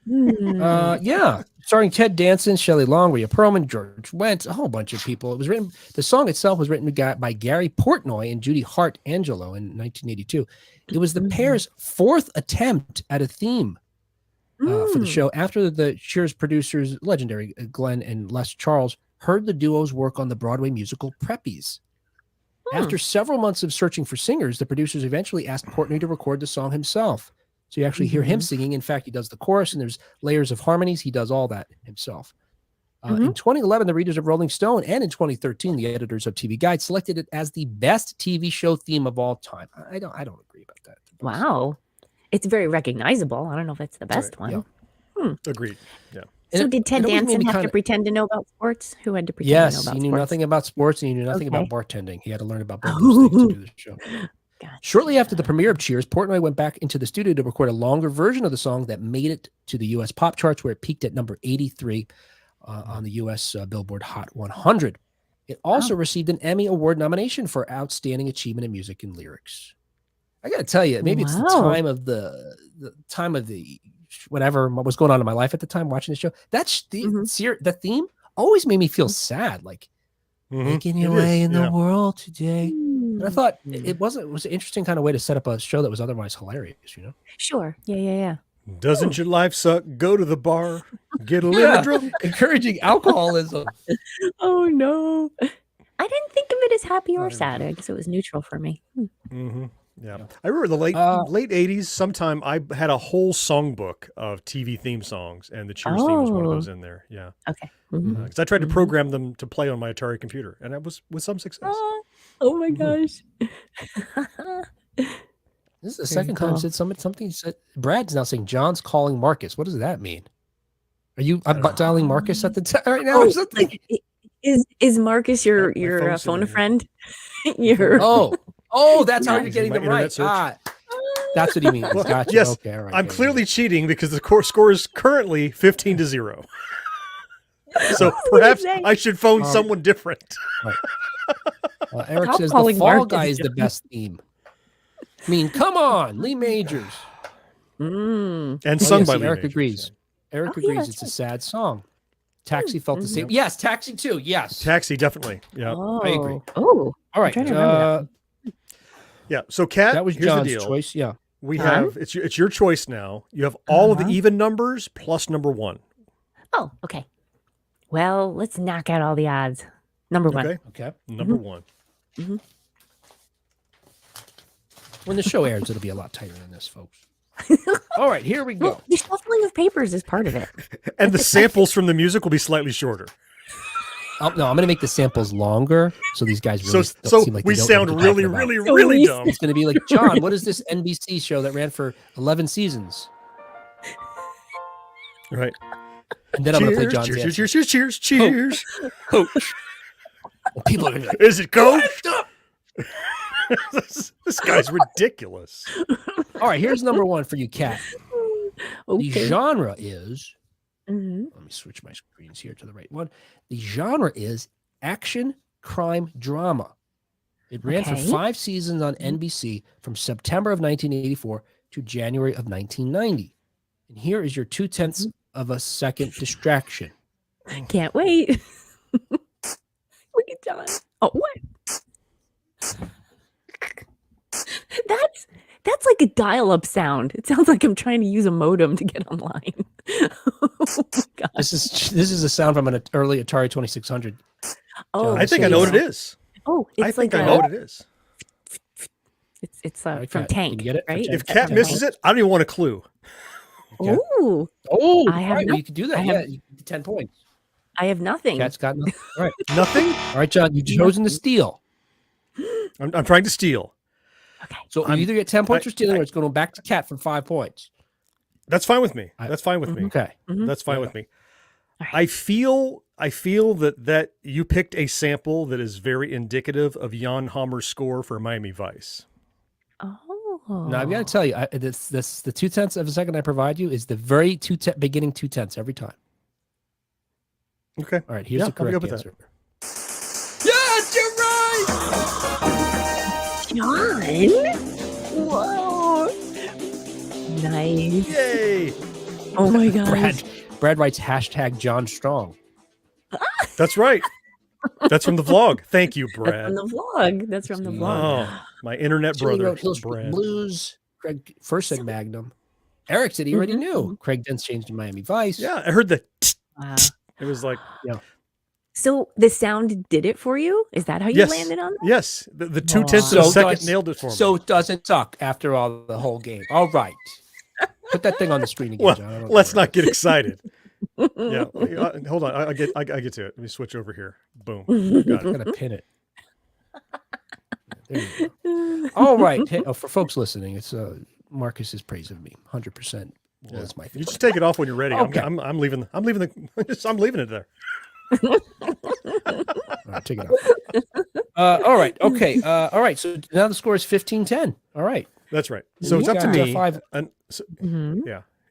Yeah. Starring Ted Danson, Shelley Long, Rhea Perlman, George Wendt, a whole bunch of people. It was written. The song itself was written by Gary Portnoy and Judy Hart Angelo in 1982. It was the pair's 4th attempt at a theme for the show after the Cheers producers, legendary Glenn and Les Charles, heard the duo's work on the Broadway musical Preppies. After several months of searching for singers, the producers eventually asked Portnoy to record the song himself. So you actually hear him singing. In fact, he does the chorus and there's layers of harmonies. He does all that himself. In 2011, the readers of Rolling Stone and in 2013, the editors of TV Guide selected it as the best TV show theme of all time. I don't agree about that. Wow. It's very recognizable. I don't know if it's the best one. Yeah. Agreed. Yeah. So did Ted it always made Danson me have to kinda- pretend to know about sports? Who had to pretend to know Yes, about he knew sports? nothing about sports and he knew nothing Okay. about bartending. He had to learn about both those things to do the show. Gotcha. Shortly after the premiere of Cheers, Portnoy went back into the studio to record a longer version of the song that made it to the U.S. pop charts, where it peaked at number 83 on the U.S. Billboard Hot 100. It also received an Emmy Award nomination for Outstanding Achievement in Music and Lyrics. I got to tell you, maybe it's the time of the whatever what was going on in my life at the time watching the show. That's the theme always made me feel sad, like making your way in the world today. And I thought it was an interesting kind of way to set up a show that was otherwise hilarious, you know? Sure. Yeah. Doesn't your life suck? Go to the bar, get a little drunk. Encouraging alcoholism. Oh no. I didn't think of it as happy or sad. I guess it was neutral for me. Yeah. I remember the late 80s. Sometime I had a whole songbook of TV theme songs, and the Cheers theme was one of those in there. Yeah. Okay. Because I tried to program them to play on my Atari computer, and I was with some success. Oh my gosh. This is the second time said something said Brad's now saying John's calling Marcus. What does that mean? Are you dialing Marcus at the time right now or something? Like, is Marcus your phone a friend? Your that's how you're getting them right. That's what he means. Well, gotcha. Yes, okay, all right, I'm clearly cheating because the score is currently 15-0. So perhaps I should phone someone different. Eric says the calling Fall Marcus, Guy is the best theme. I mean, come on, Lee Majors. And sung by Lee Eric Majors, agrees. yeah. Eric agrees it's a sad song. Taxi felt the same. Yes, Taxi too. Yes. Taxi, definitely. Yeah. I agree. Oh. All right. trying to remember Yeah. So, Kat, that was here's John's the deal. choice. Yeah. We have it's your choice now. You have all of the even numbers plus number one. Oh, okay. Well, let's knock out all the odds. Number one. Okay. Number one. When the show airs, it'll be a lot tighter than this, folks. All right, here we go. Well, the shuffling of papers is part of it. And the samples from the music will be slightly shorter. No, I'm going to make the samples longer so these guys really So don't seem like we they don't know sound what they're really, talking about. really, really dumb. It's going to be like, John, what is this NBC show that ran for 11 seasons? Right. And then I'm going to play John's cheers, answer. cheers. Coach. People are going to be like, Is it Coach? This guy's ridiculous. all right, here's number one for you, Kat. The genre is, let me switch my screens here to the right one. The genre is action, crime, drama. It ran for 5 seasons on NBC from September of 1984 to January of 1990. And here is your 0.2 of a second distraction. Can't wait. Look at John. Oh, what? That's like a dial-up sound. It sounds like I'm trying to use a modem to get online. Oh, God. This is a sound from an early Atari 2600. Oh, I think I know what it is. Oh, it's I think like I know what it is. It's Right, from Kat, Tank, can you get it? right? If Kat misses it, I don't even want a clue. Okay. Oh, I have no- you can do that. I Yeah, have- you can do 10 points. I have nothing. Kat's got nothing. All right. Nothing? All right, John, you've chosen to steal. I'm trying to steal. Okay. So you either get 10 points for stealing or it's going back to Kat for 5 points. That's fine with me. That's fine with me. Okay. That's fine with me. All right. I feel that you picked a sample that is very indicative of Jan Hammer's score for Miami Vice. Oh. Now I've got to tell you, the 0.2 of a second I provide you is the very beginning 0.2 every time. Okay. All right, here's Yeah, the I'll be correct good with answer. Yes, you're right. John? Whoa. Nice. Yay! Oh my gosh. Brad writes hashtag John Strong. That's right. That's from the vlog. Thank you, That's Brad. from the vlog. That's from the vlog. Oh, my internet Julie brother, wrote Hill Street Brad. Blues. Craig first said Magnum. Eric said he already knew. Craig Dent's changed to Miami Vice. Yeah, I heard the. Wow. It was like, So the sound did it for you? Is that how you yes, landed on that? yes. The 0.2 of a So second does- nailed it for me. So it doesn't suck after all the whole game. All right. Put that thing on the screen again, well, John. I don't let's know. not get excited. Yeah, hold on. I get to it. Let me switch over here. Boom. Got I'm it. gonna pin it. There you go. All right. Hey, for folks listening, it's Marcus's praise of me. 100% Yeah, that's my You favorite. just take it off when you're ready. Okay. I'm leaving. I'm leaving it there. All right, take it off. All right. Okay. All right. So now the score is 15-10. All right. That's right. So it's up to got, me. 5.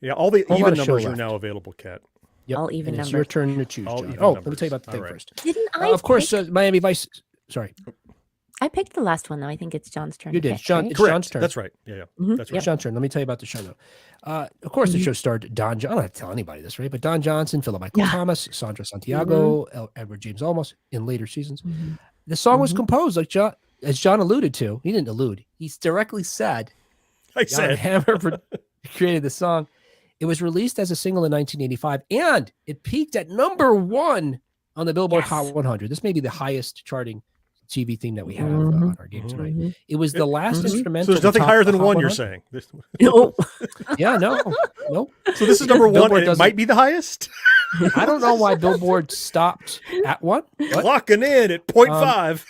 Yeah. All the Whole lot even of show numbers are left. now available, Kat. Yep. All even and it's numbers. your turn to choose, All John. even Oh, let me numbers. tell you about the All thing right. first. Didn't I? Of course, Miami Vice. Sorry, I picked the last one though. I think it's John's turn. you to did. pick, John, right? it's Correct. John's turn. That's right. Yeah. Mhm. That's It's right. John's turn. Let me tell you about the show, though. Of course, the show starred Don. I don't have to tell anybody this, right? But Don Johnson, Philip Michael Yeah. Thomas, Sandra Santiago, Edward James Olmos in later seasons. Mhm. The song was Mhm. composed like John, as John alluded to. He didn't allude. He directly said I Jan said. Hammer created the song. It was released as a single in 1985, and it peaked at #1 on the Billboard Yes. Hot 100. This may be the highest charting TV theme that we have Mhm. on our game tonight. Mhm. It was the last Mhm. instrumental. So there's to nothing top higher the than Hot 1. You're 100. saying. Oh, Yeah, no. So this is number 1. Billboard And it doesn't- might be the highest. I don't know why Billboard stopped at 1. But Locking in at 0.5.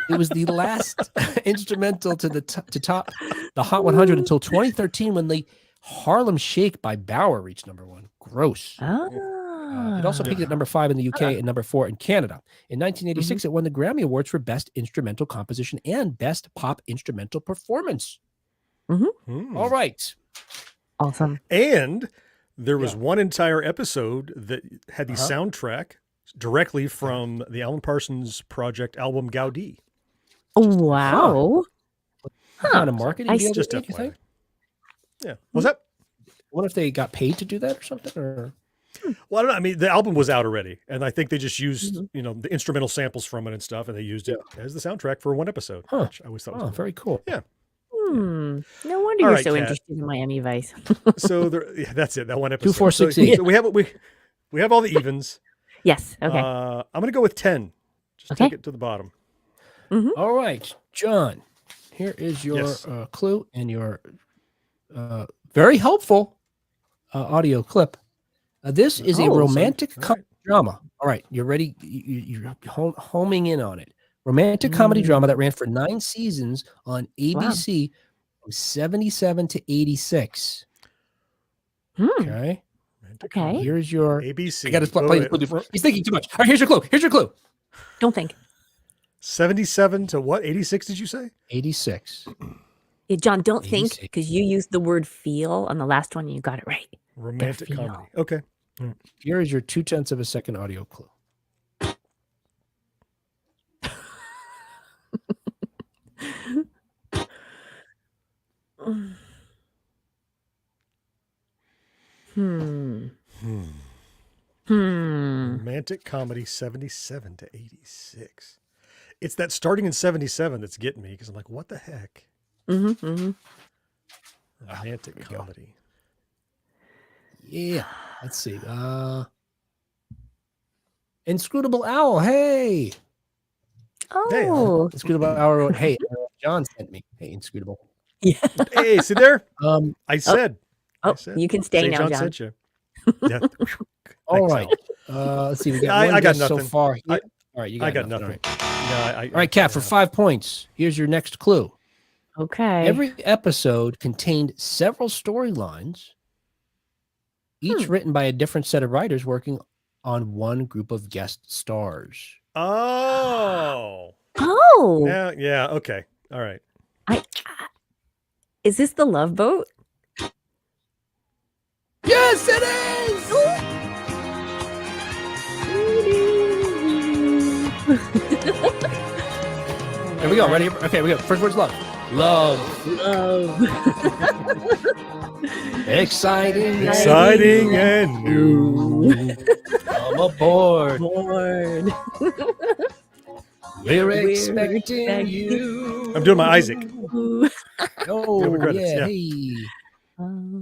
it was the last instrumental to top the Hot 100 until 2013 when the Harlem Shake by Bauer reached #1. Gross. It also peaked at #5 in the UK and #4 in Canada. In 1986, it won the Grammy Awards for Best Instrumental Composition and Best Pop Instrumental Performance. All right. awesome. And there was one entire episode that had the soundtrack directly from the Alan Parsons Project album Gaudi. Wow. What kind of marketing I deal Just did you FYI. think? Yeah. Was that? What if they got paid to do that or something? Or Well, I don't know. I mean, the album was out already, and I think they just used, the instrumental samples from it and stuff, and they used it as the soundtrack for one episode, which I always thought was cool. very cool. Yeah. No wonder All you're right, so Kat. interested in Miami Vice. So that's it. That one episode. 2, 4, 6, so, 8. so we have all the evens. Yes. Okay. I'm gonna go with 10. Just Okay. take it to the bottom. All right, John, here is your Yes. clue and your very helpful audio clip. This is a Oh, romantic all right. drama. All right, you're ready. You're homing in on it. Romantic comedy drama that ran for 9 seasons on ABC from 77 to 86. Okay. Okay. Here's your ABC. I got to play the clue. He's thinking too much. All right, here's your clue. Here's your clue. Don't think. 77 to what? 86? Did you say? 86. Yeah, John, don't think 86. because you used the word feel on the last one and you got it right. Romantic feel. comedy. Okay. Here is your 0.2 of a second audio clue. Romantic comedy 77 to 86. It's that starting in 77 that's getting me because I'm like, what the heck? Romantic comedy. Yeah. Let's see. Inscrutable Owl. Hey. Oh. Inscrutable Owl wrote, hey, John sent me. Hey, Inscrutable. Yeah. Hey, see there? Um, I said. Oh, you can stay Say now, John John. sent you. Yeah. all Thanks, right. Al. Let's see. We got I one got guess so nothing. far. Here. I- All right, you I got got nothing. nothing. All right. No, All right, Kat, for 5 points. Here's your next clue. Okay. Every episode contained several storylines, each written by a different set of writers working on one group of guest stars. Oh. Oh. Yeah. Okay. All right. Is this the Love Boat? Yes, it is. Here we go. Ready? Okay, we go. First word's love. Love. Love. Exciting. Exciting and new. Come aboard. Bored. We're We're expecting expecting you. I'm doing my Isaac. Oh, Doing the credits, yeah. yeah. Hey.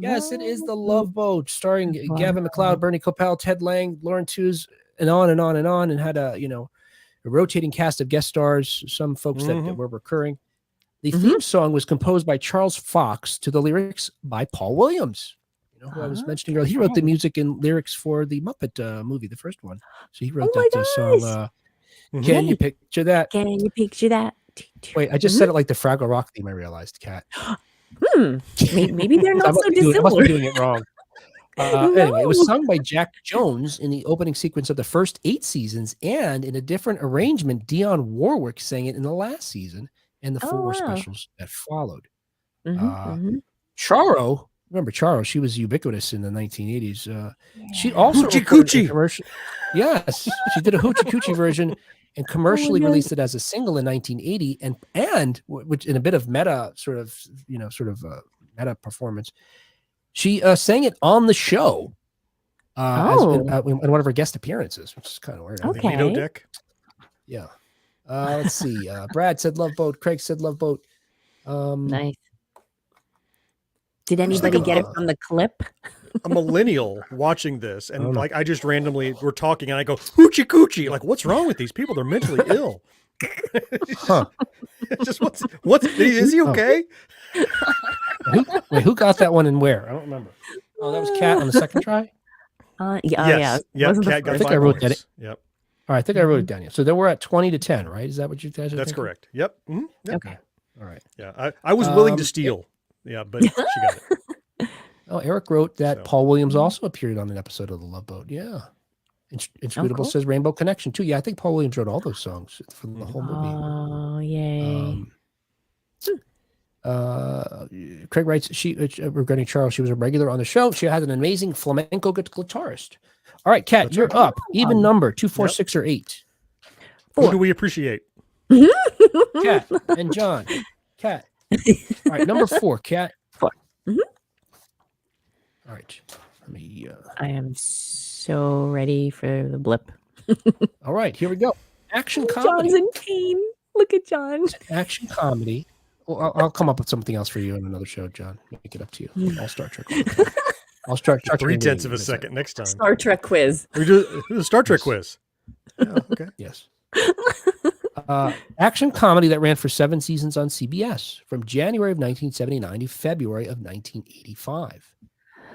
Yes, it is The Love Boat, starring Gavin McLeod, Bernie Kopell, Ted Lang, Lauren Tews, and on and on and on, and had a rotating cast of guest stars, some folks that were recurring. The theme song was composed by Charles Fox to the lyrics by Paul Williams. You know who I was mentioning earlier. He wrote the music and lyrics for the Muppet movie, the first one. So he wrote that song. Can you picture that? Can you picture that? Wait, I just said it like the Fraggle Rock theme. I realized, Kat. Maybe they're I not so must be dissimilar. doing it wrong. Anyway, it was sung by Jack Jones in the opening sequence of the first 8 seasons, and in a different arrangement, Dionne Warwick sang it in the last season and the 4 specials that followed. Charo, remember Charo? She was ubiquitous in the 1980s. She also recorded a commercial. Yes, she did a Hoochie Coochie version and commercially released it as a single in 1980, and which in a bit of meta meta performance. She sang it on the show in one of her guest appearances, which is kind of weird. Okay. Lido deck. Yeah. Let's see. Brad said Love Boat. Craig said Love Boat. Nice. Did anybody get it from the clip? A millennial watching this, and I just randomly we're talking, and I go Hoochie Coochie. Like, what's wrong with these people? They're mentally ill. Just what's is he okay? Who got that one and where? I don't remember. Oh, that was Kat on the second try. Yeah. Kat got 5 points. Yep. All right, I think I wrote it down. So then we're at 20-10, right? Is that what you guys are That's thinking? correct. Yep. Yep. Okay. All right. Yeah, I was willing to steal. Yeah, but she got it. Oh, Eric wrote that Paul Williams also appeared on an episode of The Love Boat. Yeah. Inscrutable says Rainbow Connection too. Yeah, I think Paul Williams wrote all those songs for the whole movie. Oh, yay. Craig writes, regarding Charles, she was a regular on the show. She had an amazing flamenco guitarist. All right, Kat, you're up. Even number 2, 4, 6, or 8. Who do we appreciate? Kat and John. Kat. All right, number 4, Kat. 4. All right. Let me I am so ready for the blip. All right, here we go. Action comedy. John's in pain. Look at John. Action comedy. Well, I'll come up with something else for you in another show, John. Make it up to you. All Star Trek. I'll start 3/10 of a second next time. Star Trek quiz. We do a Star Trek quiz. Yeah, okay. Yes. Action comedy that ran for 7 seasons on CBS from January of 1979 to February of 1985.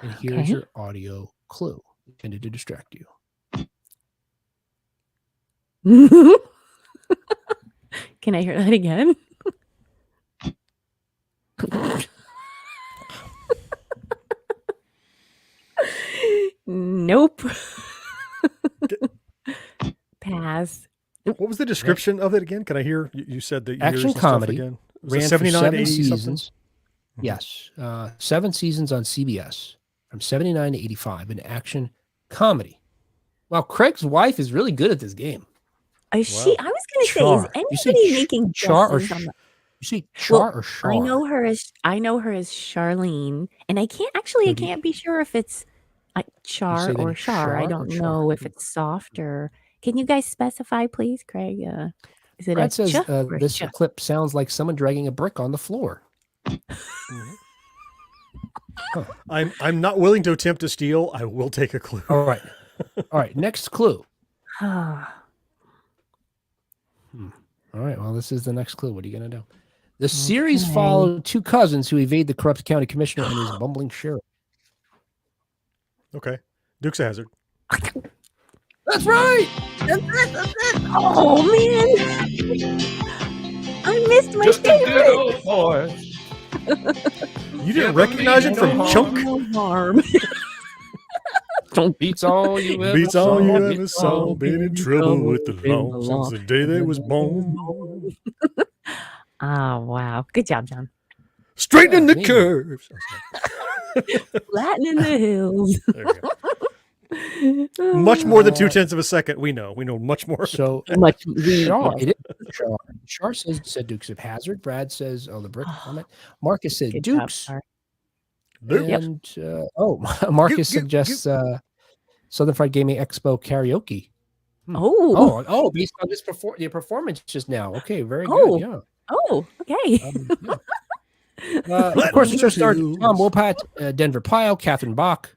And here's your audio clue intended to distract you. Can I hear that again? Nope. Pass. What was the description of it again? Can I hear you said the action comedy again? Ran 79 for 7 80 seasons. something? Yes, 7 seasons on CBS from 79 to 85. An action comedy. Wow, Craig's wife is really good at this game. I was going to say, is anybody making Char or guesses on the... You say Char or Char? I know her as Charlene, and I can't be sure if it's Char or Char. I don't know if it's soft or. Can you guys specify, please, Craig? Is it Brad says this ch? clip sounds like someone dragging a brick on the floor. I'm not willing to attempt to steal. I will take a clue. All right. Next clue. All right. Well, this is the next clue. What are you gonna do? The series followed 2 cousins who evade the corrupt county commissioner and his bumbling sheriff. Okay, Dukes of Hazzard. That's right. That's it. Oh man, I missed my favorite. You didn't recognize it from Chunk? Chunk beats all you ever Beats saw. all you ever saw. Been in trouble with the law since the day they was born. Oh wow, good job, John. Straightening the curves. Flattening the hills. There you go. Much more than 2/10 of a second. We know much more. So much. Char, it is Char. Char said Dukes of Hazzard. Brad says, the brick comment. Marcus said Good Dukes. job, And Marcus suggests Southern Fried Gaming Expo karaoke. Based on this your performance just now. Okay, very good. Yeah. Oh, okay. Of course, the show starred Tom Wopat, Denver Pyle, Catherine Bach.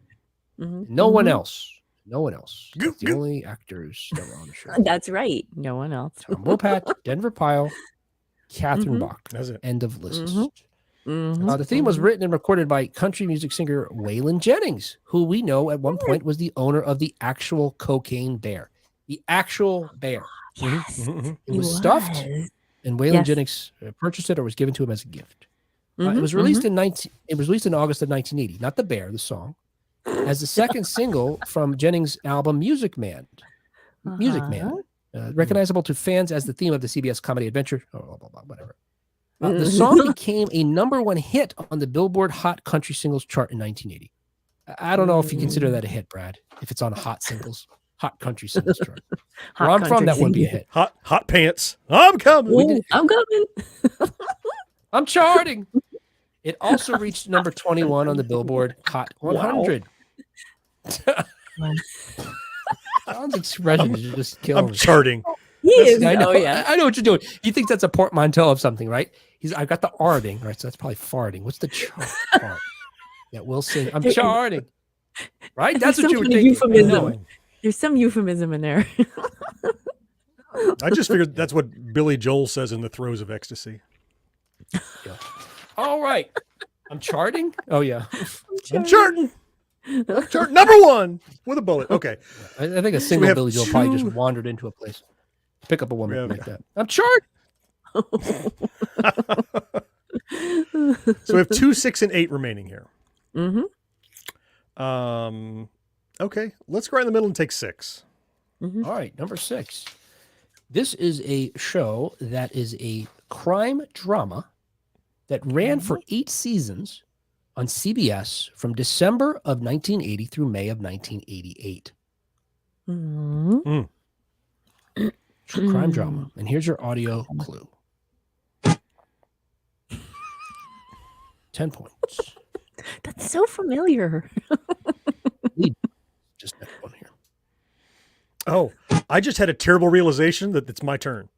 No one else. That's the only actors that were on the show. That's right. No one else. Tom Wopat, Denver Pyle, Catherine Bach. That's it. End of list. The theme was written and recorded by country music singer Waylon Jennings, who we know at one point was the owner of the actual Cocaine Bear. The actual bear. Yes, It was stuffed, and Waylon Jennings purchased it or was given to him as a gift. It was released in August of 1980. Not The Bear, the song, as the second single from Jennings' album Music Man. Recognizable to fans as the theme of the CBS comedy adventure. Whatever. The song became a #1 hit on the Billboard Hot Country Singles chart in 1980. I don't know if you consider that a hit, Brad. If it's on Hot Country Singles chart. Where I'm from, that wouldn't be a hit. Hot pants. I'm coming. I'm coming. I'm charting. It also reached number 21 on the Billboard Hot 100. Wow. John's expression is just killing me. I'm charting. I know. I know what you're doing. He thinks that's a portmanteau of something, right? I got the arting, right? So that's probably farting. What's the chart part? Yeah, we'll sing. I'm charting. Right? That's what you were thinking. Euphemism. There's some euphemism in there. I just figured that's what Billy Joel says in The Throes of Ecstasy. Yeah. All right. I'm charting? Oh, yeah. I'm charting. #1 with a bullet. Okay. I think a single Billy Joel probably just wandered into a place. Pick up a woman like that. I'm charting. So we have 2, 6, and 8 remaining here. Mm-hmm. Okay. Let's go right in the middle and take 6. Mm-hmm. All right. Number 6. This is a show that is a crime drama that ran for 8 seasons on CBS from December of 1980 through May of 1988. True crime drama. And here's your audio clue. 10 points. That's so familiar. Just that one here. Oh, I just had a terrible realization that it's my turn.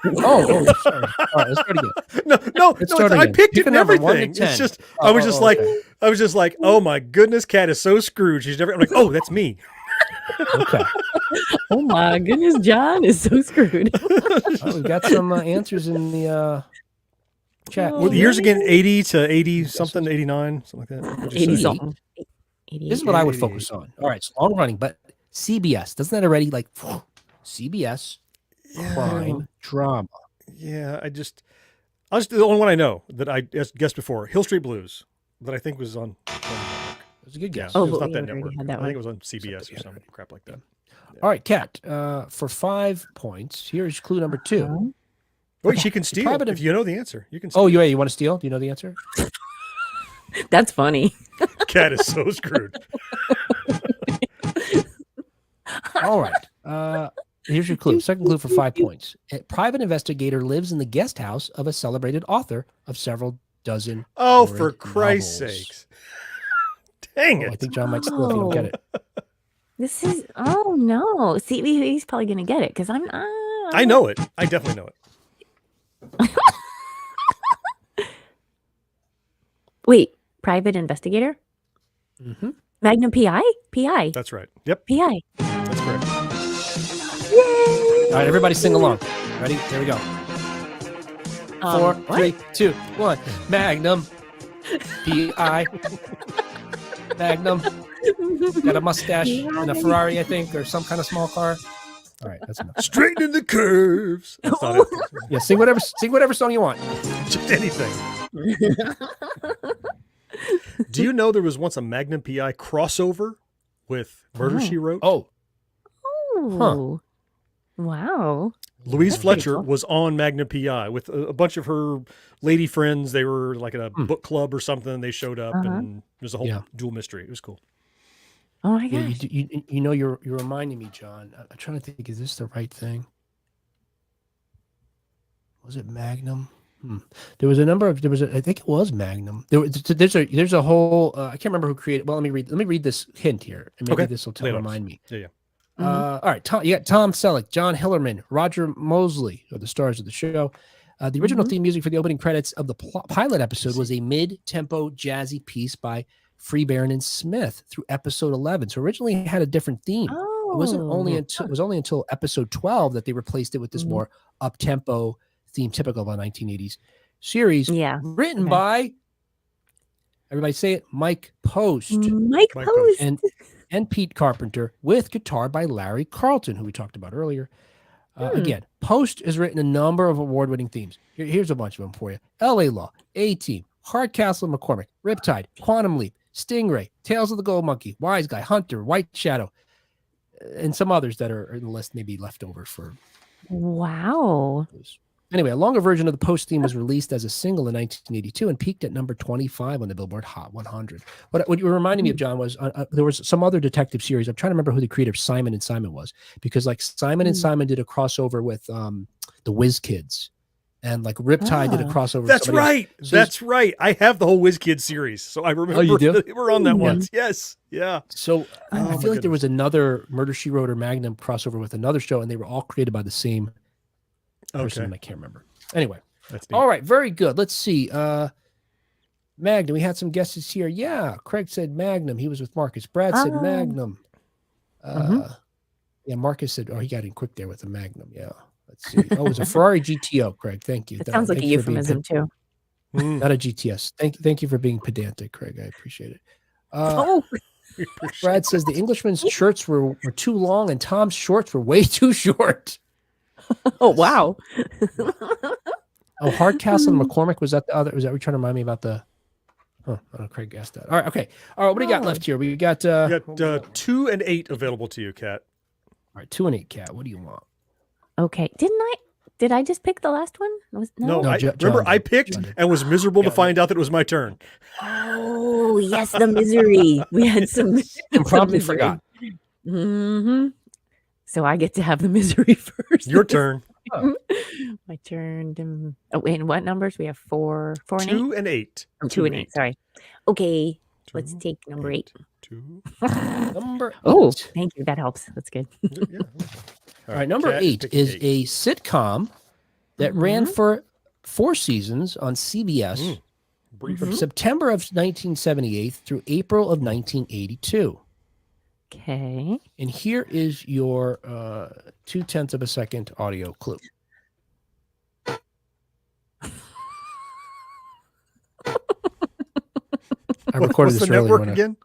Oh, sorry. All right, let's start again. No, I picked it and everything. It's just, I was just like, oh my goodness, Kat is so screwed. She's never, I'm like, oh, that's me. Okay. Oh my goodness, John is so screwed. We've got some answers in the chat. Well, the years again, 80 to 80 something, 89, something like that. 80 something. This is what I would focus on. All right, it's long running, but CBS, doesn't that already like CBS crime drama? Yeah, I'll just the only one I know that I guessed before, Hill Street Blues, that I think was on network. It was a good guess. Yeah, it was not that network. I think it was on CBS or some crap like that. Yeah. All right, Kat, for 5 points, here's clue number 2. Wait, she can steal if you know the answer. You can steal. Oh, you want to steal? Do you know the answer? That's funny. Kat is so screwed. All right. Here's your clue. Second clue for 5 points. A private investigator lives in the guest house of a celebrated author of several dozen. Oh, for Christ's sakes. Dang it. I think John might steal if you don't get it. This is, oh no. See, he's probably going to get it because I know it. I definitely know it. Wait, private investigator? Mm-hmm. Magnum PI? PI. That's right. Yep. PI. That's correct. Yay! All right, everybody sing along. Ready? Here we go. 4, 3, 2, 1. Magnum PI. Magnum. Got a mustache and a Ferrari, I think, or some kind of small car. All right, that's enough. Straightening the curves. That's not it. Yeah, sing whatever song you want. Just anything. Do you know there was once a Magnum PI crossover with Murder, She Wrote? Oh. Oh. Wow. Louise Fletcher was on Magnum PI with a bunch of her lady friends. They were like at a book club or something. They showed up and there's a whole dual mystery. It was cool. Oh my gosh. You know, you're reminding me, John. I'm trying to think, is this the right thing? Was it Magnum? There was a number of, I think it was Magnum. There's a whole, I can't remember who created, well, let me read this hint here. And maybe this will remind me. Yeah. All right. You got Tom Selleck, John Hillerman, Roger Mosley are the stars of the show. The original theme music for the opening credits of the pilot episode was a mid-tempo jazzy piece by Freebairn and Smith through episode 11. So originally it had a different theme. It was only until episode 12 that they replaced it with this more up-tempo theme typical of a 1980s series. Yeah. Written by, everybody say it, Mike Post. Mike Post. And Pete Carpenter, with guitar by Larry Carlton, who we talked about earlier. Again, Post has written a number of award-winning themes. Here's a bunch of them for you. L.A. Law, A-Team, Hardcastle and McCormick, Riptide, Quantum Leap, Stingray, Tales of the Gold Monkey, Wise Guy, Hunter, White Shadow, and some others that are in the list maybe left over for. Wow. Anyway, a longer version of the Post theme was released as a single in 1982 and peaked at number 25 on the Billboard Hot 100. What you were reminding me of, John, was there was some other detective series. I'm trying to remember who the creator of Simon and Simon was, because like Simon and Simon did a crossover with the Whiz Kids, and like Riptide did a crossover. That's right. So that's right. I have the whole Whiz Kids series, so I remember you do? they were on that once. Yes. Yeah. So I feel like there was another Murder, She Wrote or Magnum crossover with another show, and they were all created by the same person. I can't remember. Anyway, all right, very good. Let's see. Magnum, we had some guesses here. Yeah, Craig said Magnum. He was with Marcus. Brad said Magnum. Yeah, Marcus said, he got in quick there with a Magnum. Yeah, let's see. Oh, it was a Ferrari GTO, Craig. Thank you. It sounds like a euphemism too. Not a GTS. Thank you for being pedantic, Craig. I appreciate it. Brad says the Englishman's shirts were too long and Tom's shorts were way too short. Oh, wow. Hardcastle and McCormick, was that the other? Was that, we're trying to remind me about the? Oh, Craig asked that. All right, okay. All right, what do you got left here? We got 2 and 8 available to you, Kat. All right, 2 and 8, Kat. What do you want? Okay. Did I just pick the last one? No, I picked and was miserable to find out that it was my turn. Oh, yes, the misery. We had some and promptly forgot. Mm-hmm. So I get to have the misery first. Your turn. My turn. Oh, wait, and what numbers? We have 4 and 8? 2 and 8. 2 and 8, sorry. Okay, let's take number 8. 2. Number 8. Oh, thank you. That helps. That's good. Yeah. All right, number 8 is a sitcom that ran for 4 seasons on CBS from September of 1978 through April of 1982. Okay. And here is your 0.2 of a second audio clue. I recorded this earlier. Network again?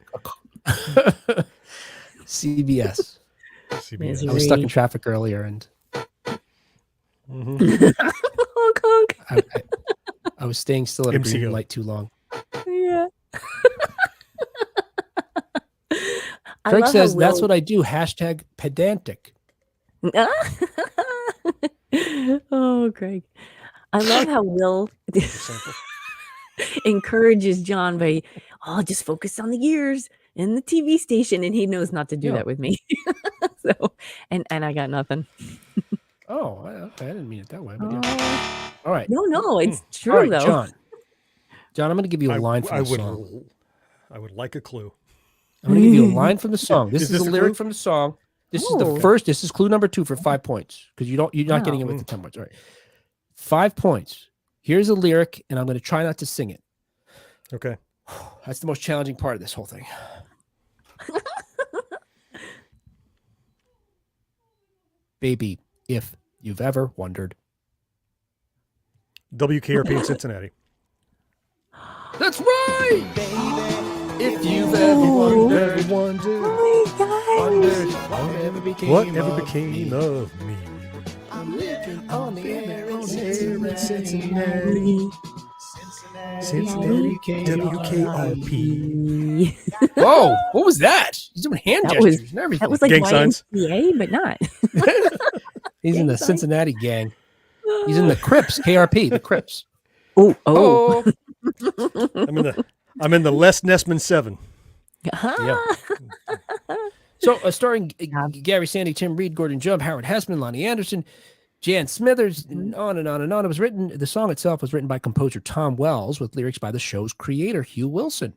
CBS. CBS. I was stuck in traffic earlier, and Honk, honk. I was staying still at a green light too long. Yeah. Craig says, that's what I do. # pedantic. Oh, Craig. I love how Will encourages John by, just focus on the gears in the TV station. And he knows not to do that with me. So, and I got nothing. Oh, okay. I didn't mean it that way. But all right. No, it's true, though. John, I'm going to give you a line from the song. I would like a clue. I'm going to give you a line from the song. This is a lyric from the song. This is the first. This is clue number 2 for 5 points, because you're not getting it with the 10 points. All right, 5 points. Here's a lyric, and I'm going to try not to sing it. Okay. That's the most challenging part of this whole thing. Baby, if you've ever wondered. WKRP in Cincinnati. That's right, baby. If you've ever wondered, whatever became of me. I'm living on the air in Cincinnati. Cincinnati, WKRP. Whoa, what was that? He's doing hand gestures and everything. That was like gang signs, but not. He's in the Cincinnati gang. He's in the Crips, KRP, the Crips. Oh. I'm in the Les Nessman 7. Yeah. So, starring Gary Sandy, Tim Reed, Gordon Jubb, Howard Hessman, Lonnie Anderson, Jan Smithers, and on and on and on. The song itself was written by composer Tom Wells with lyrics by the show's creator, Hugh Wilson.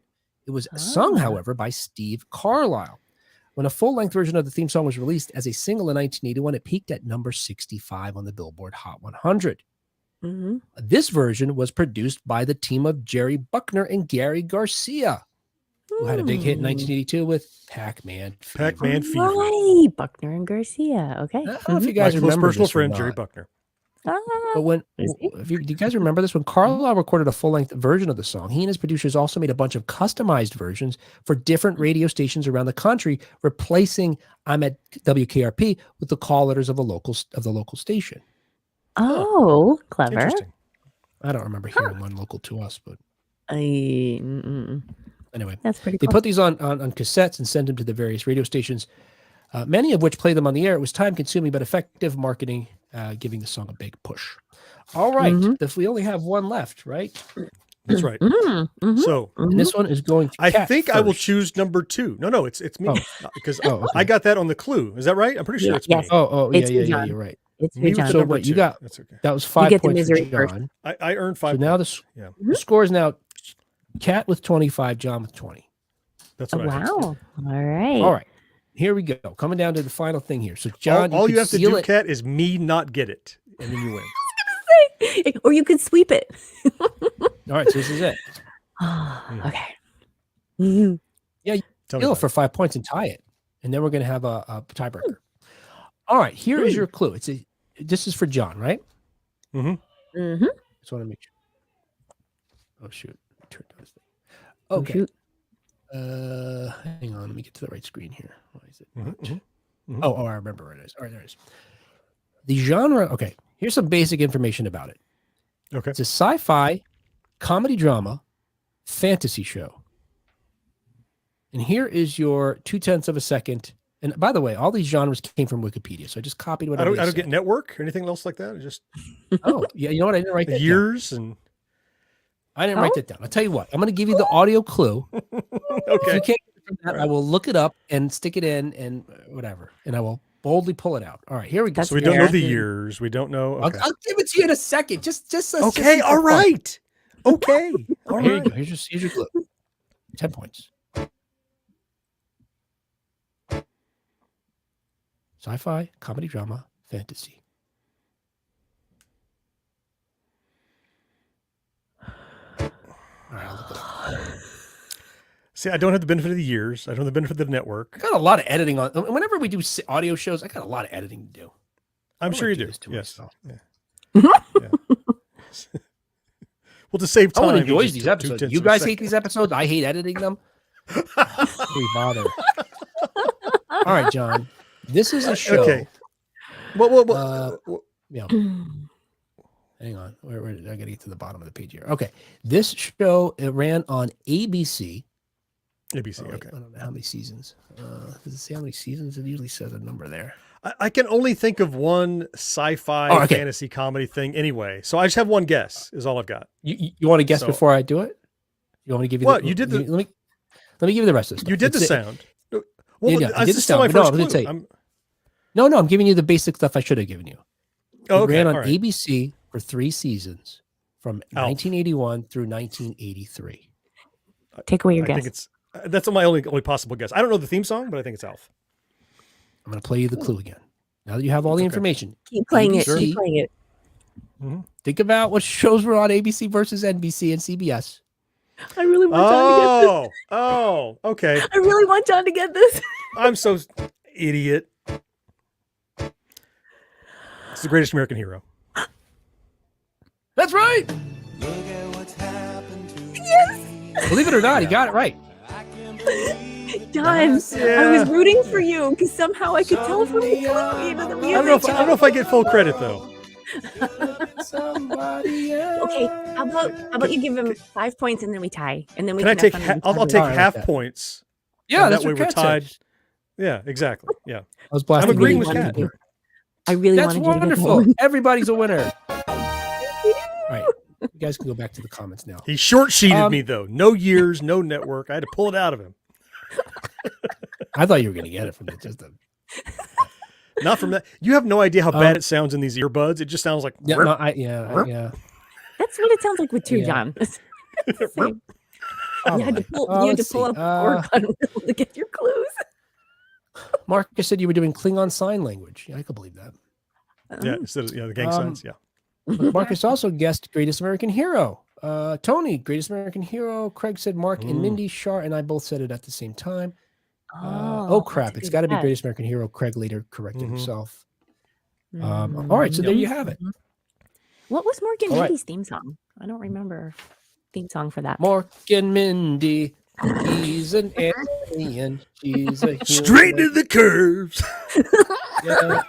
It was sung, however, by Steve Carlisle. When a full-length version of the theme song was released as a single in 1981, it peaked at number 65 on the Billboard Hot 100. This version was produced by the team of Jerry Buckner and Gary Garcia, who had a big hit in 1982 with Pac-Man Fever. Right, Buckner and Garcia. Okay. I don't know if you guys remember personal this friend, Jerry Buckner. But do you guys remember this? When Carlisle recorded a full-length version of the song, he and his producers also made a bunch of customized versions for different radio stations around the country, replacing "I'm at WKRP" with the call letters of the local station. Oh, clever. Interesting. I don't remember hearing one local to us, but Anyway, That's pretty they cool. put these on cassettes and send them to the various radio stations, many of which play them on the air. It was time-consuming but effective marketing, giving the song a big push. All right, if we only have one left, right? That's right. So And this one is going to I Kat think I will first. choose number 2. No, it's me because okay. I got that on the clue. Is that right? I'm pretty sure it's me. It's yeah, John. you're right. It's Me you, John. with So number what you 2. got? That's okay. That was 5 get the points for misery first. John. I earned 5 So now points. the score is now Kat with 25, John with 20. That's what I think. Wow. All right. All right. Here we go. Coming down to the final thing here. So John, all you could have to seal do, it. Kat, is me not get it, and then you win. Or you could sweep it. All right, so this is it. Okay. Tell me Steal about for 5 points and tie it, and then we're going to have a tiebreaker. All right, here is your clue. This is for John, right? Mm-hmm. Just want to make sure. Oh shoot! Turn down this thing. Okay. Hang on. Let me get to the right screen here. Why is it? not? Oh, I remember where it is. All right, there it is. The genre. Okay, here's some basic information about it. Okay. It's a sci-fi, comedy drama, fantasy show. And here is your 0.2 of a second. And by the way, all these genres came from Wikipedia, so I just copied what I don't get network or anything else like that. Just Oh, yeah. You know what? I didn't write that years down. and I didn't write that down. I'll tell you what. I'm going to give you the audio clue. If okay. you can't get it from that, I will look it up and stick it in and whatever, and I will boldly pull it out. All right, here we go. So we don't know the years. We don't know. Okay. I'll give it to you in a second. Just Okay. All right. Okay. All Here you right. go. Here's your clue. 10 points. Sci-fi, comedy, drama, fantasy. All right, I'll look it up. See, I don't have the benefit of the years. I don't have the benefit of the network. I got a lot of editing on. Whenever we do audio shows, I got a lot of editing to do. I'm I sure you do do. this to Yes. myself. Yeah. Well, to save time, No one you enjoys just these took episodes. 0.2 You of a guys second. hate these episodes. I hate editing them. We bother. All right, John. This is a show. Okay. Well, Yeah. Hang on. Where I got to get to the bottom of the page here. Okay. This show, it ran on ABC. ABC. Oh, wait, Okay. I don't know how many seasons. Does it say how many seasons? It usually says a number there. I can only think of one sci-fi fantasy comedy thing anyway. So I just have one guess is all I've got. You want to guess So- before I do it? You want me to give you What? You did the- let me give you the rest of the stuff. You did the It's- sound. Well, Yeah, I did this the is still my sound, but no, first I was clue. gonna say- No, I'm giving you the basic stuff I should have given you. Oh, It okay. ran on all right. ABC for 3 seasons from 1981 through 1983. Take away your I guess. think it's that's my only possible guess. I don't know the theme song, but I think it's Alf. I'm going to play you the clue again. Now that you have all the Okay. information, Keep playing it. ABC. Keep playing it. think about what shows were on ABC versus NBC and CBS. I really want John to get this. Oh, okay. I really want John to get this. I'm so idiot. It's The Greatest American Hero. That's right. Yes. Believe it or not, he got it right. John, I was rooting for you because somehow I could tell from the clue, the I music. don't know if I get full credit though. Okay, how about you give him 5 points and then we tie, and then we Can I can take? have fun I'll and take All right, half like that. points. Yeah, and that's that way what we're Kat tied. said. Yeah, exactly. Yeah. I was blasting. I'm agreeing you. with Kat. I really That's wanted you to get that wonderful. one. Everybody's a winner. All right, you guys can go back to the comments now. He short sheeted me though. No years, no network. I had to pull it out of him. I thought you were going to get it from just a. Not from that. You have no idea how bad it sounds in these earbuds. It just sounds like. Yeah, no, yeah. That's what it sounds like with two, Yeah. John. Same. All You had to right. pull, Let's see. up a cord wheel to get your clues. Marcus said you were doing Klingon sign language. Yeah, I could believe that. Yeah, instead of the gang signs. Yeah. Marcus also guessed Greatest American Hero. Tony, Greatest American Hero. Craig said Mark and Mindy. Shar and I both said it at the same time. Oh crap! It's got to be Greatest American Hero. Craig later corrected himself. All right, so there you have it. What was Morgan All right. Mindy's theme song? I don't remember theme song for that. Mark and Mindy. He's an alien. She's a human. Straight to the curves. Yeah.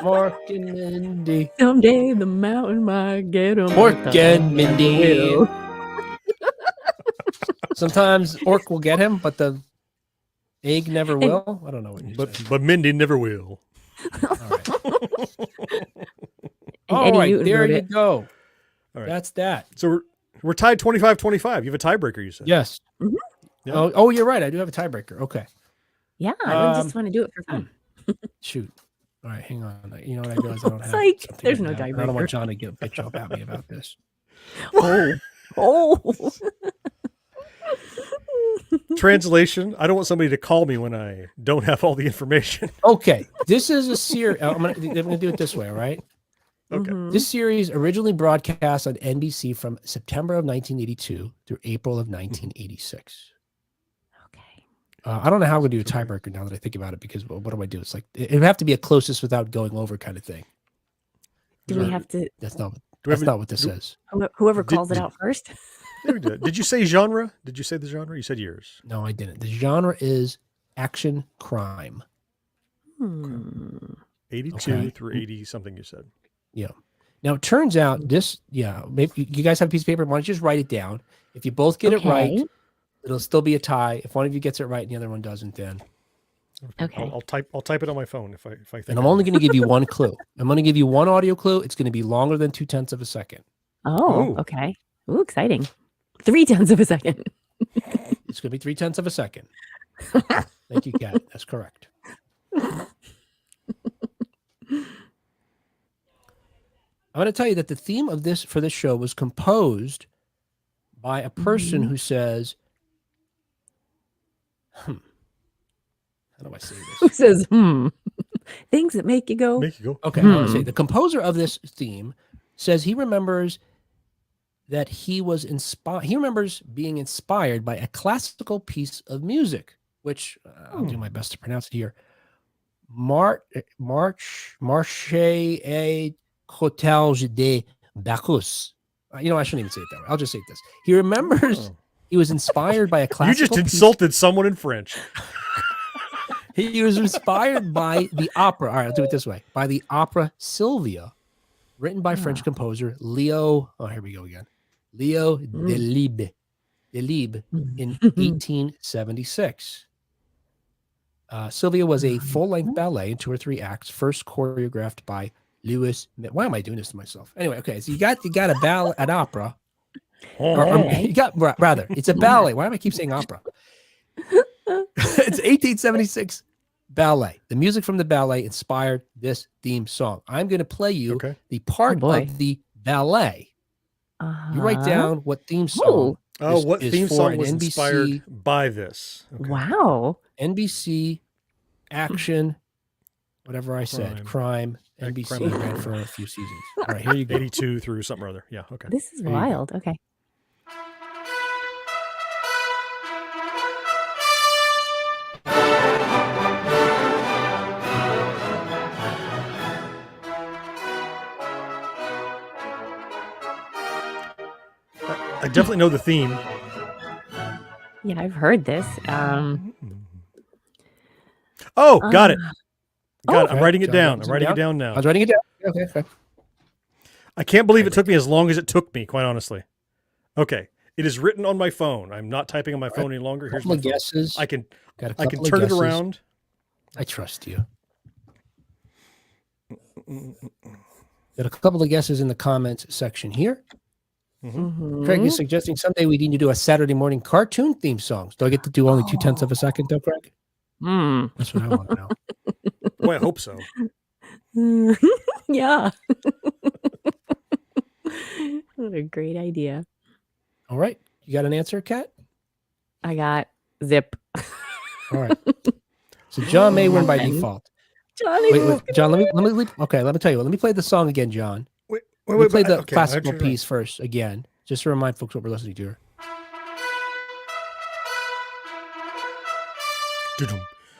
Mark and Mindy. Someday the mountain might get 'em. Mark and Mindy. Sometimes Orc will get him, but the egg never will. I don't know what you said. But Mindy never will. All right, there you go. All right. That's that. So we're tied 25-25. You have a tiebreaker, you said. Yes. Mhm. Yeah. Oh, you're right. I do have a tiebreaker. Okay. Yeah, I just want to do it for fun. Shoot. All right, hang on. You know what I realized I don't have. Psych. something There's right no now. I don't want tiebreaker. John to get bitch up at me about this. Oh. Translation, I don't want somebody to call me when I don't have all the information. Okay, this is a series. I'm gonna do it this way. All right. Okay. Mhm. This series originally broadcast on NBC from September of 1982 through April of 1986. Okay. I don't know how I'm going to do a tiebreaker now that I think about it, because what do I do? It's like it would have to be a closest without going over kind of thing. Do we have to? That's not have not what this is. Whoever calls it out first. Did you say genre? Did you say the genre? You said years. No, I didn't. The genre is action crime. 82 Okay. through 80 something you said. Yeah. Now it turns out this. Yeah. Maybe you guys have a piece of paper. Why don't you just write it down? If you both get it right, Okay. it'll still be a tie. If one of you gets it right and the other one doesn't, then. Okay. I'll type it on my phone if I think. And I'm only going to give you one clue. I'm going to give you one audio clue. It's going to be longer than 0.2 of a second. Oh, Ooh. okay. Ooh, exciting. 0.3 of a second. It's going to be 0.3 of a second. Thank you, Kat. That's correct. I'm going to tell you that the theme of this show was composed by a person who says, how do I say Who this? says, things that make you go. Make you go. Okay, I want to say the composer of this theme says he remembers that he was inspired. He remembers being inspired by a classical piece of music, which I'll do my best to pronounce it here. Marche et Cortège de Bacchus. I shouldn't even say it that way. I'll just say this. He remembers he was inspired by a classical. You just insulted someone in French. He was inspired by the opera. All right, I'll do it this way. By the opera Sylvia, written by French composer Leo. Oh, here we go again. Leo Delibes in 1876. Sylvia was a full-length ballet in 2 or 3 acts, first choreographed by Louis. Why am I doing this to myself? Anyway, okay, so you got a ballet, an opera. You got rather, it's a ballet. Why do I keep saying opera? It's 1876 ballet. The music from the ballet inspired this theme song. I'm going to play you the part of the ballet. You write down what theme song. What is theme for song an was NBC, inspired by this? Okay. Wow. NBC action, whatever I said, crime. NBC crime. ran for a few seasons. All right, here you go. 82 through something or other. Yeah. Okay. This is There you go. wild. Okay. I definitely know the theme. Yeah, I've heard this. Oh, got it. Got it. I'm Okay. writing it John down. writes I'm it writing it down? down now. I was writing it down. Okay. I can't believe it took me as long as it took me, quite honestly. Okay. It is written on my phone. I'm not typing on my phone any longer. Here's my Couple of guesses. I can Got a I can couple of turn it guesses. around. I trust you. Got a couple of guesses in the comments section here. Craig is suggesting someday we need to do a Saturday morning cartoon theme songs. Do I get to do only 0.2 of a second though, Craig? That's what I want to know. Boy, I hope so. Yeah. What a great idea. All right. You got an answer, Kat? I got zip. All right. So John may win by default. Johnny. Wait, John, let me let me tell you what. Let me play the song again, John. Let me play the classical piece first again, just to remind folks what we're listening to here.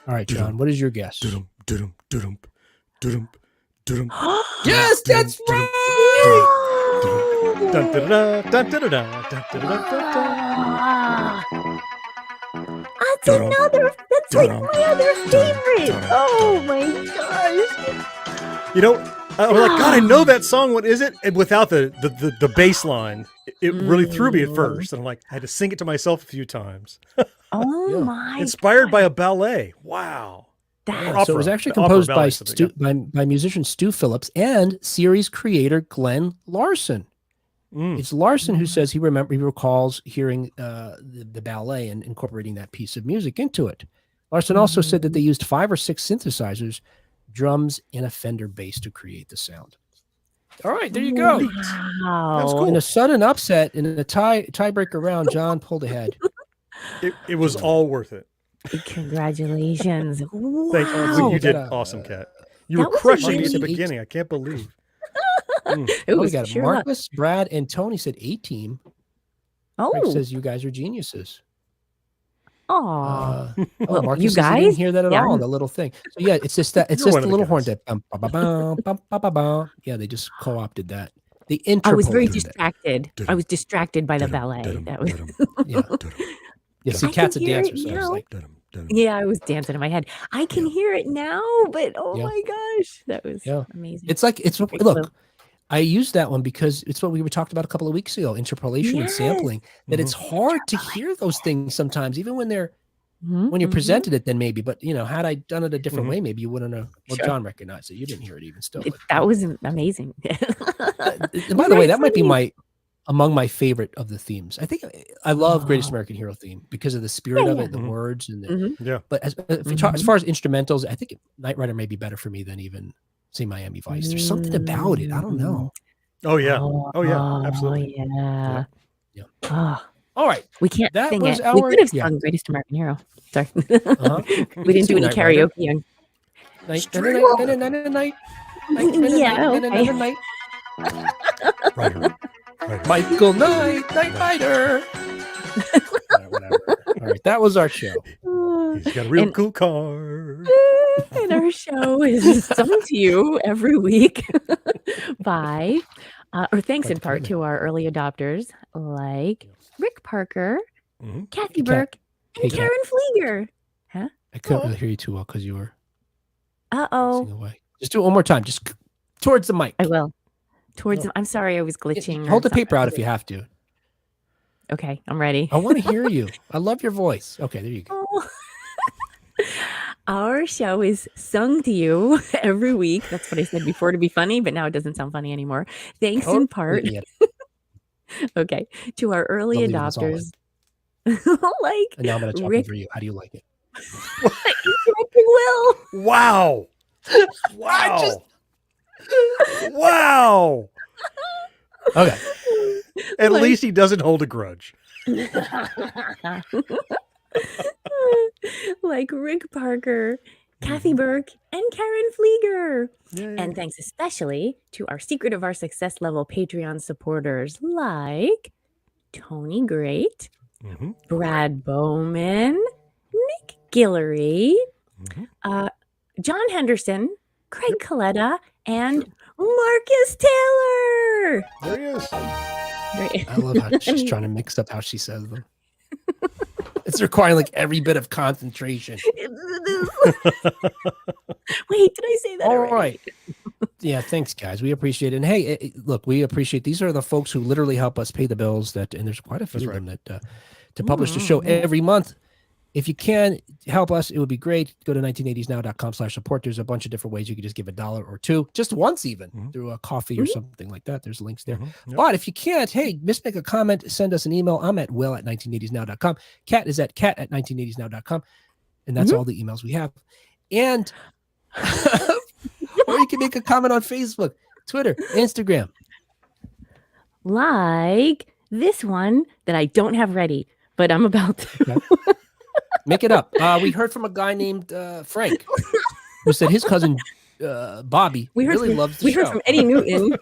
All right, John, what is your guess? Yes, that's That's another. That's like my other favorite. Oh my gosh. You know, I'm like, God, I know that song. What is it? And without the bass line, it really threw me at first. And I'm like, I had to sing it to myself a few times. Oh my! Inspired by a ballet. Wow. That So it was actually The opera composed ballet by something, by musician Stu Phillips and series creator Glenn Larson. It's Larson who says he recalls hearing the ballet and incorporating that piece of music into it. Larson also said that they used 5 or 6 synthesizers, drums, and a Fender bass to create the sound. All right, there you go. Wow. That's cool. In a sudden upset in a tiebreaker round, John pulled ahead. It was all worth it. Congratulations. Wow. Thank you. You did awesome, Kat. You were crushing me at the beginning. I can't believe. We got Marcus, Brad, and Tony said A-team. Craig says you guys are geniuses. Oh, Marcus you says he guys didn't hear that at all. The little thing. So yeah, it's just that. It's just the little horn that. Yeah, they just co-opted that. The I was very distracted. I was distracted by the ballet. That was yeah. See, Kat's a dancer, so I was like, yeah, I was dancing in my head. I can hear it now, but oh my gosh, that was amazing. It's like look. I used that one because it's what we were talked about a couple of weeks ago, interpolation and sampling, that it's hard to hear those things sometimes, even when they're when you presented it, then maybe, but had I done it a different way, maybe you wouldn't have, well, John recognized it. You didn't hear it even still. That was amazing. By the way, that might be among my favorite of the themes. I think I love Greatest American Hero theme because of the spirit of it, the words, and but as far as instrumentals, I think Knight Rider may be better for me than even say Miami Vice. There's something about it. I don't know. Oh yeah. Oh yeah. Absolutely. Yeah. All right. We can't sing was it. We could have sung Greatest American Hero. Sorry. We didn't do any karaoke. Michael Knight Rider. Whatever. All right. That was our show. He's got a real cool car. And our show is sung to you every week by, or thanks in part to our early adopters like Rick Parker, Kathy Burke, and Karen Flieger. Huh? I couldn't really hear you too well because you were. Away. Just do it one more time. Just towards the mic. I will. I'm sorry, I was glitching. Hold the paper out if you have to. Okay, I'm ready. I want to hear you. I love your voice. Okay, there you go. Our show is sung to you every week. That's what I said before to be funny, but now it doesn't sound funny anymore. Thanks in part. Okay, to our early adopters. And now I'm going to talk over you. How do you like it? Will. Wow. Wow. Wow. Okay. At least he doesn't hold a grudge. Like Rick Parker, Kathy Burke, and Karen Flieger. And thanks especially to our Secret of Our Success level Patreon supporters like Tony Great, Brad Bowman, Nick Guillory, John Henderson, Craig Coletta, and Marcus Taylor. There he is. I love how she's trying to mix up how she says them. It's requiring like every bit of concentration. Wait, did I say that? All right. Yeah, thanks, guys. We appreciate it. And hey, look, we appreciate these are the folks who literally help us pay the bills. And there's quite a few of them that to publish the show every month. If you can help us, it would be great. Go to 1980snow.com/support. There's a bunch of different ways you can just give $1 or $2, just once even, through a coffee or something like that. There's links there. But if you can't, hey, just make a comment, send us an email. I'm at will@1980snow.com. Kat is at kat@1980snow.com. And that's all the emails we have. And or you can make a comment on Facebook, Twitter, Instagram. Like this one that I don't have ready, but I'm about to. Okay. Make it up. We heard from a guy named Frank who said his cousin Bobby really loves the show. We heard from Eddie Newton.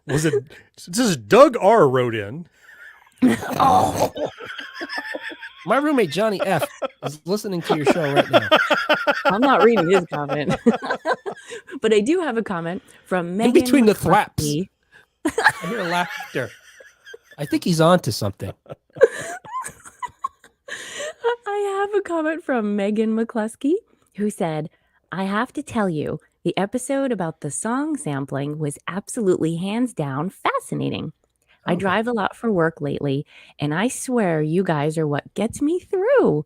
Was it? This is Doug R. wrote in. Oh. My roommate Johnny F. is listening to your show right now. I'm not reading his comment, but I do have a comment from Megan. In between the McCluskey. thwaps, I hear laughter. I think he's on to something. I have a comment from Megan McCluskey who said, I have to tell you, the episode about the song sampling was absolutely hands down fascinating. I drive a lot for work lately, and I swear you guys are what gets me through.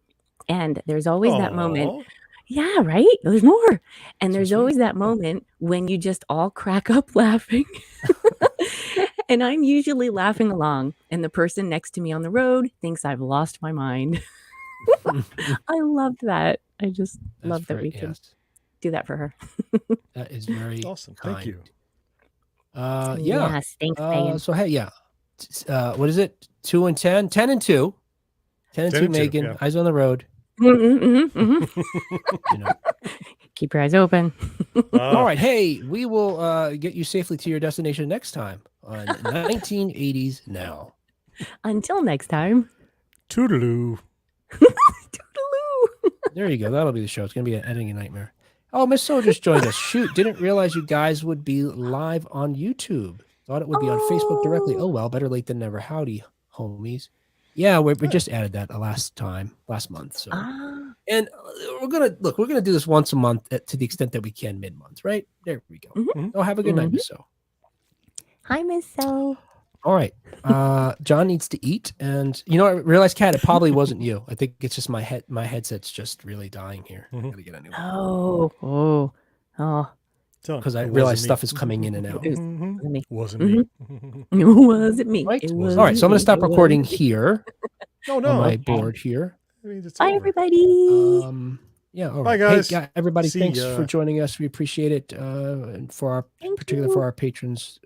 And there's always that moment. Aw. Yeah, right? There's more. And So there's sweet. always that moment when you just all crack up laughing. And I'm usually laughing along, and the person next to me on the road thinks I've lost my mind. I love that. I just love that we can do that for her. That is very awesome. kind. Thank you. Yeah. Yes, thanks, Megan. So hey, yeah. What is it? 2 and 10? 10 and 2. 10 and 2, Megan. yeah. Eyes on the road. You know. Keep your eyes open. All right. Hey, we will get you safely to your destination next time on 1980s Now. Until next time. Toodaloo. Toodaloo. There you go. That'll be the show. It's going to be an editing nightmare. Oh, Miss So just joined us. Shoot, didn't realize you guys would be live on YouTube. Thought it would be on Facebook directly. Oh, well, better late than never. Howdy, homies. Yeah, we just added that last month. So, and we're gonna do this once a month to the extent that we can mid-month, right? There we go. Oh, have a good night, Miss So. Hi, Miss So. All right. John needs to eat, and I realized, Kat, it probably wasn't you. I think it's just my headset's just really dying here. I gotta get a new one. Oh. Because I realized stuff is coming in and out. Wasn't me. It wasn't me. Right. It All wasn't right, so I'm going me. to stop recording here. Oh, no. On my board here. Bye, everybody. Yeah. All Bye, right. guys. Hey, everybody, See thanks ya. for joining us. We appreciate it. And for our patrons,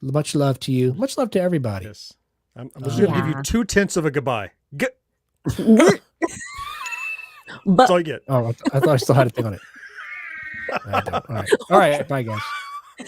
much love to you. Much love to everybody. Yes. I'm just going to give you 2/10 of a goodbye. That's all you get. Oh, I thought I still had a thing on it. I don't. All right. Bye, guys.